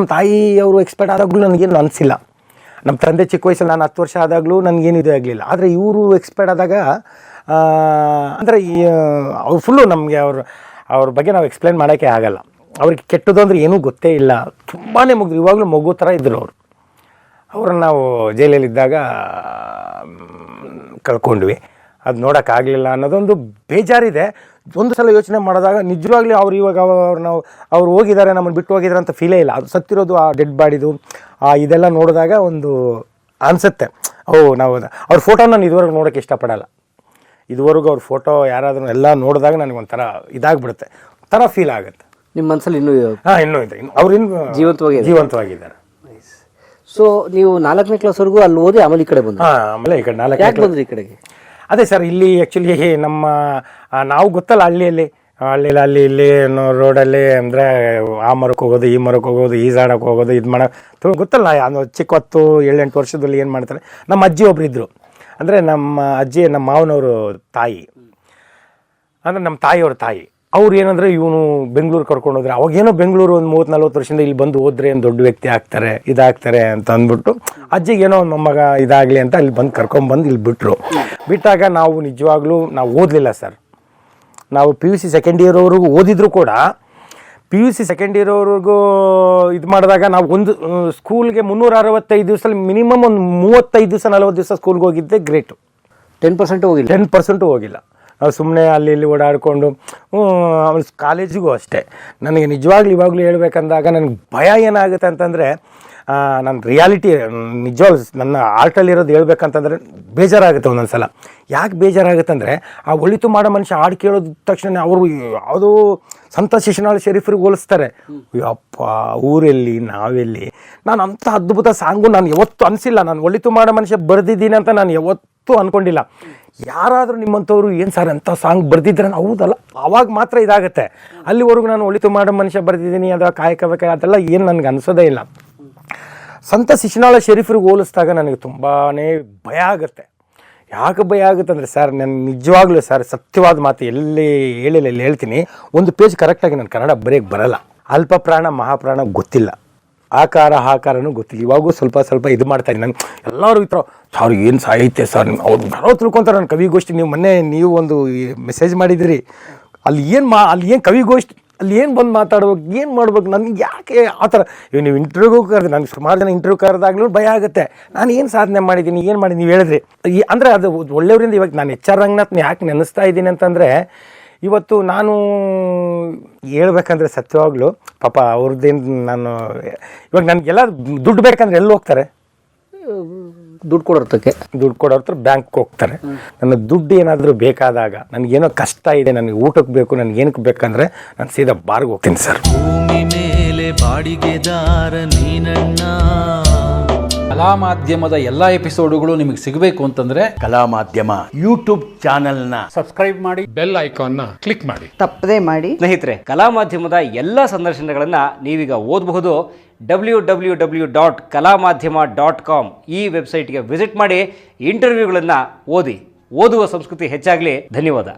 ತಾಯಿ ಅವರು ಎಕ್ಸ್ಪರ್ಟ್ ಆದಾಗಲೂ ನನಗೇನು ಅನಿಸಿಲ್ಲ. ನಮ್ಮ ತಂದೆ ಚಿಕ್ಕ ವಯಸ್ಸಲ್ಲಿ ನಾನು 10 ವರ್ಷ ಆದಾಗಲೂ ನನಗೇನು ಇದು ಆಗಲಿಲ್ಲ. ಆದರೆ ಇವರು ಎಕ್ಸ್ಪೈರ್ಡ್ ಆದಾಗ ಅಂದರೆ ಅವ್ರು ಫುಲ್ಲು ನಮಗೆ ಅವ್ರ ಬಗ್ಗೆ ನಾವು ಎಕ್ಸ್ಪ್ಲೈನ್ ಮಾಡೋಕ್ಕೆ ಆಗಲ್ಲ. ಅವ್ರಿಗೆ ಕೆಟ್ಟದ್ದು ಅಂದರೆ ಏನೂ ಗೊತ್ತೇ ಇಲ್ಲ, ತುಂಬಾ ಮುಗ್ದು ಇವಾಗಲೂ ಮಗು ಥರ ಇದ್ದರು ಅವರು. ಅವ್ರನ್ನ ನಾವು ಜೈಲಲ್ಲಿದ್ದಾಗ ಕಳ್ಕೊಂಡ್ವಿ. ಅದು ನೋಡೋಕ್ಕಾಗಲಿಲ್ಲ ಅನ್ನೋದೊಂದು ಬೇಜಾರಿದೆ. ಒಂದು ಸಲ ಯೋಚನೆ ಮಾಡಿದಾಗ ನಿಜವಾಗ್ಲೂ ಅವ್ರು ಇವಾಗ ಅವ್ರು ಹೋಗಿದ್ದಾರೆ, ನಮ್ಮನ್ನು ಬಿಟ್ಟು ಹೋಗಿದ್ದಾರೆ ಅಂತ ಫೀಲೇ ಇಲ್ಲ. ಅದು ಸತ್ತಿರೋದು ಆ ಡೆಡ್ ಬಾಡಿದು ಇದೆಲ್ಲ ನೋಡಿದಾಗ ಒಂದು ಅನಿಸುತ್ತೆ, ನಾವು ಅವ್ರ ಫೋಟೋನ ನಾನು ಇದುವರೆಗೂ ನೋಡೋಕ್ಕೆ ಇಷ್ಟಪಡಲ್ಲ. ಇದುವರೆಗೂ ಅವ್ರ ಫೋಟೋ ಯಾರಾದ್ರೂ ಎಲ್ಲ ನೋಡಿದಾಗ ನನಗೊಂಥರ ಇದಾಗ್ಬಿಡುತ್ತೆ, ಒಂಥರ ಫೀಲ್ ಆಗುತ್ತೆ. ನಿಮ್ಮ ಮನಸ್ಸಲ್ಲಿ ಇನ್ನೂ ಇನ್ನೂ ಇದೆ, ಅವ್ರು ಇನ್ನೂ ಜೀವಂತವಾಗಿದ್ದಾರೆ. ಸೊ ನೀವು 4ನೇ ಕ್ಲಾಸ್ವರೆಗೂ ಅಲ್ಲಿ ಓದಿ ಆಮೇಲೆ ಈ ಕಡೆ ಬಂದು? ಆಮೇಲೆ ಈ ಕಡೆ 4ನೇ ಯಾಕೆ ಬಂದ್ರಿ ಈ ಕಡೆಗೆ? ಅದೇ ಸರ್, ಇಲ್ಲಿ ಆ್ಯಕ್ಚುಲಿ ನಾವು ಗೊತ್ತಲ್ಲ ಅಲ್ಲಿ ಅಲ್ಲಿ ಇಲ್ಲಿ ರೋಡಲ್ಲಿ ಅಂದರೆ ಆ ಮರಕ್ಕೆ ಹೋಗೋದು, ಈ ಮರಕ್ಕೆ ಹೋಗೋದು, ಈಜಾಡಕ್ಕೆ ಹೋಗೋದು, ಇದು ಮಾಡೋದು ಗೊತ್ತಲ್ಲ. ಚಿಕ್ಕ 7-8 ವರ್ಷದಲ್ಲಿ ಏನು ಮಾಡ್ತಾರೆ. ನಮ್ಮ ಅಜ್ಜಿ ಒಬ್ರು ಇದ್ದರು, ಅಂದರೆ ನಮ್ಮ ಅಜ್ಜಿ ನಮ್ಮ ಮಾವನವರು ತಾಯಿ, ಅಂದರೆ ನಮ್ಮ ತಾಯಿಯವ್ರ ತಾಯಿ. ಅವ್ರು ಏನಂದರೆ ಇವನು ಬೆಂಗಳೂರು ಕರ್ಕೊಂಡು ಹೋದ್ರೆ, ಅವಾಗೇನೋ ಬೆಂಗಳೂರು ಒಂದು 30-40 ವರ್ಷದಿಂದ ಇಲ್ಲಿ ಬಂದು ಹೋದ್ರೆ ಏನು ದೊಡ್ಡ ವ್ಯಕ್ತಿ ಇದಾಗ್ತಾರೆ ಅಂತ ಅಂದ್ಬಿಟ್ಟು ಅಜ್ಜಿಗೇನೋ ಒಂದು ಮೊಮ್ಮಗ ಇದಾಗಲಿ ಅಂತ ಅಲ್ಲಿ ಬಂದು ಕರ್ಕೊಂಬಂದು ಇಲ್ಲಿ ಬಿಟ್ಟಾಗ ನಾವು ನಿಜವಾಗ್ಲೂ ನಾವು ಓದಲಿಲ್ಲ ಸರ್. ನಾವು PUC ಸೆಕೆಂಡ್ ಇಯರ್ವರೆಗೂ ಓದಿದ್ರು ಕೂಡ PUC ಸೆಕೆಂಡ್ ಇಯರ್ವರೆಗೂ ಇದು ಮಾಡಿದಾಗ ನಾವು ಒಂದು ಸ್ಕೂಲ್ಗೆ 365 ದಿವಸದಲ್ಲಿ ಮಿನಿಮಮ್ ಒಂದು 35 ದಿವಸ 40 ದಿವಸ ಸ್ಕೂಲ್ಗೆ ಹೋಗಿದ್ದೆ ಗ್ರೇಟು. 10% ಹೋಗಿಲ್ಲ. 10% ಹೋಗಿಲ್ಲ. ನಾವು ಸುಮ್ಮನೆ ಅಲ್ಲಿ ಇಲ್ಲಿ ಓಡಾಡಿಕೊಂಡು ಕಾಲೇಜಿಗೂ ಅಷ್ಟೇ. ನನಗೆ ನಿಜವಾಗ್ಲೂ ಇವಾಗಲೂ ಹೇಳ್ಬೇಕಂದಾಗ ನನಗೆ ಭಯ ಏನಾಗುತ್ತೆ ಅಂತಂದರೆ, ನನ್ನ ರಿಯಾಲಿಟಿ ನಿಜವಾಗ್ಲೂ ನನ್ನ ಆರ್ಟಲ್ಲಿರೋದು ಹೇಳ್ಬೇಕಂತಂದರೆ ಬೇಜಾರಾಗುತ್ತೆ ಒಂದೊಂದು ಸಲ. ಯಾಕೆ ಬೇಜಾರಾಗುತ್ತೆ ಅಂದರೆ, ಆ ಒಳಿತು ಮಾಡೋ ಮನುಷ್ಯ ಹಾಡು ಕೇಳೋದ ತಕ್ಷಣ ಅವರು ಯಾವುದೋ ಸಂತ ಶಿಶುನಾಳ ಶರೀಫ್ರಿಗೆ ಹೋಲಿಸ್ತಾರೆ. ಅಪ್ಪ ಊರೆಲ್ಲಿ ನಾವೆಲ್ಲಿ. ನಾನು ಅಂಥ ಅದ್ಭುತ ಸಾಂಗು ನಾನು ಯಾವತ್ತೂ ಅನಿಸಿಲ್ಲ. ನಾನು ಒಳಿತು ಮಾಡೋ ಮನುಷ್ಯ ಬರೆದಿದ್ದೀನಿ ಅಂತ ನಾನು ಯಾವತ್ತೂ ಅಂದ್ಕೊಂಡಿಲ್ಲ. ಯಾರಾದರೂ ನಿಮ್ಮಂಥವ್ರು ಏನು ಸರ್ ಅಂಥ ಸಾಂಗ್ ಬರೆದಿದ್ರೆ ಹೌದಲ್ಲ, ಆವಾಗ ಮಾತ್ರ ಇದಾಗುತ್ತೆ. ಅಲ್ಲಿವರೆಗೂ ನಾನು ಒಳಿತು ಮಾಡೋ ಮನುಷ್ಯ ಬರೆದಿದ್ದೀನಿ, ಅದು ಕಾಯಕಬೇಕ ಅದೆಲ್ಲ ಏನು ನನಗೆ ಅನಿಸೋದೇ ಇಲ್ಲ. ಸಂತ ಶಿಶುನಾಳ ಶರೀಫ್ರಿಗೆ ಹೋಲಿಸಿದಾಗ ನನಗೆ ತುಂಬಾ ಭಯ ಆಗುತ್ತೆ. ಯಾಕೆ ಭಯ ಆಗುತ್ತೆ ಅಂದರೆ ಸರ್, ನಾನು ನಿಜವಾಗ್ಲೂ ಸರ್ ಸತ್ಯವಾದ ಮಾತು ಎಲ್ಲಿ ಹೇಳ್ತೀನಿ. ಒಂದು ಪೇಜ್ ಕರೆಕ್ಟಾಗಿ ನಾನು ಕನ್ನಡ ಬರೆಯೋಕ್ಕೆ ಬರಲ್ಲ. ಅಲ್ಪ ಪ್ರಾಣ ಮಹಾಪ್ರಾಣ ಗೊತ್ತಿಲ್ಲ, ಆಕಾರನೂ ಗೊತ್ತಿಲ್ಲ. ಇವಾಗೂ ಸ್ವಲ್ಪ ಇದು ಮಾಡ್ತಾಯಿದ್ದೀನಿ. ನಾನು ಎಲ್ಲರೂ ಈ ಥರ ಸರ್ ಏನು ಸಾಹಿತ್ಯ ಸರ್, ಅವ್ರು ಬರೋ ತಿಳ್ಕೊತಾರೆ ನನ್ನ ಕವಿಗೋಷ್ಠಿ. ನೀವು ಒಂದು ಮೆಸೇಜ್ ಮಾಡಿದಿರಿ, ಅಲ್ಲಿ ಏನು ಕವಿಗೋಷ್ಠಿ, ಅಲ್ಲಿ ಏನು ಬಂದು ಮಾತಾಡ್ಬೇಕು, ಏನು ಮಾಡ್ಬೇಕು, ನನಗೆ ಯಾಕೆ ಆ ಥರ. ಇವಾಗ ನೀವು ಇಂಟರ್ವ್ಯೂಗೂ ಕರೆದು, ನನಗೆ ಸುಮಾರು ಜನ ಇಂಟರ್ವ್ಯೂ ಕರೆದಾಗ್ಲೂ ಭಯ ಆಗುತ್ತೆ. ನಾನು ಏನು ಸಾಧನೆ ಮಾಡಿದ್ದೀನಿ, ಏನು ಮಾಡಿ ನೀವು ಹೇಳಿದ್ರಿ ಅಂದರೆ ಅದು ಒಳ್ಳೆಯವರಿಂದ. ಇವಾಗ ನಾನು HR ರಂಗನಾಥ್ನ ಯಾಕೆ ನೆನೆಸ್ತಾ ಇದ್ದೀನಿ ಅಂತಂದರೆ, ಇವತ್ತು ನಾನು ಹೇಳ್ಬೇಕಂದ್ರೆ ಸತ್ಯವಾಗ್ಲೂ ಪಾಪ ಅವ್ರದ್ದೇನು, ನಾನು ಇವಾಗ ನನಗೆಲ್ಲ ದುಡ್ಡು ಬೇಕಂದ್ರೆ ಎಲ್ಲಿ ಹೋಗ್ತಾರೆ? ದುಡ್ಡು ಕೊಡೋರ ಹತ್ರ ಬ್ಯಾಂಕ್ಗೆ ಹೋಗ್ತಾರೆ. ನನ್ನ ದುಡ್ಡು ಏನಾದರೂ ಬೇಕಾದಾಗ, ನನಗೇನೋ ಕಷ್ಟ ಇದೆ, ನನಗೆ ಊಟಕ್ಕೆ ಬೇಕು, ನನಗೇನಕ್ಕೆ ಬೇಕಂದ್ರೆ ನಾನು ಸೀದಾ ಬಾರ್ಗೆ ಹೋಗ್ತೀನಿ ಸರ್. ಭೂಮಿ ಮೇಲೆ ಬಾಡಿಗೆದಾರ ನೀನಣ್ಣ. ಕಲಾ ಮಾಧ್ಯಮದ ಎಲ್ಲ ಎಪಿಸೋಡುಗಳು ನಿಮಗೆ ಸಿಗಬೇಕು ಅಂತಂದ್ರೆ ಕಲಾ ಮಾಧ್ಯಮ ಯೂಟ್ಯೂಬ್ ಚಾನೆಲ್ನ ಸಬ್ಸ್ಕ್ರೈಬ್ ಮಾಡಿ, ಬೆಲ್ ಐಕಾನ್ನ ಕ್ಲಿಕ್ ಮಾಡಿ, ತಪ್ಪದೇ ಮಾಡಿ. ಸ್ನೇಹಿತರೆ, ಕಲಾ ಮಾಧ್ಯಮದ ಎಲ್ಲ ಸಂದರ್ಶನಗಳನ್ನು ನೀವೀಗ ಓದಬಹುದು. www.kalamadhyama.com ಈ ವೆಬ್ಸೈಟ್ಗೆ ವಿಸಿಟ್ ಮಾಡಿ, ಇಂಟರ್ವ್ಯೂಗಳನ್ನು ಓದಿ. ಓದುವ ಸಂಸ್ಕೃತಿ ಹೆಚ್ಚಾಗಲಿ. ಧನ್ಯವಾದ.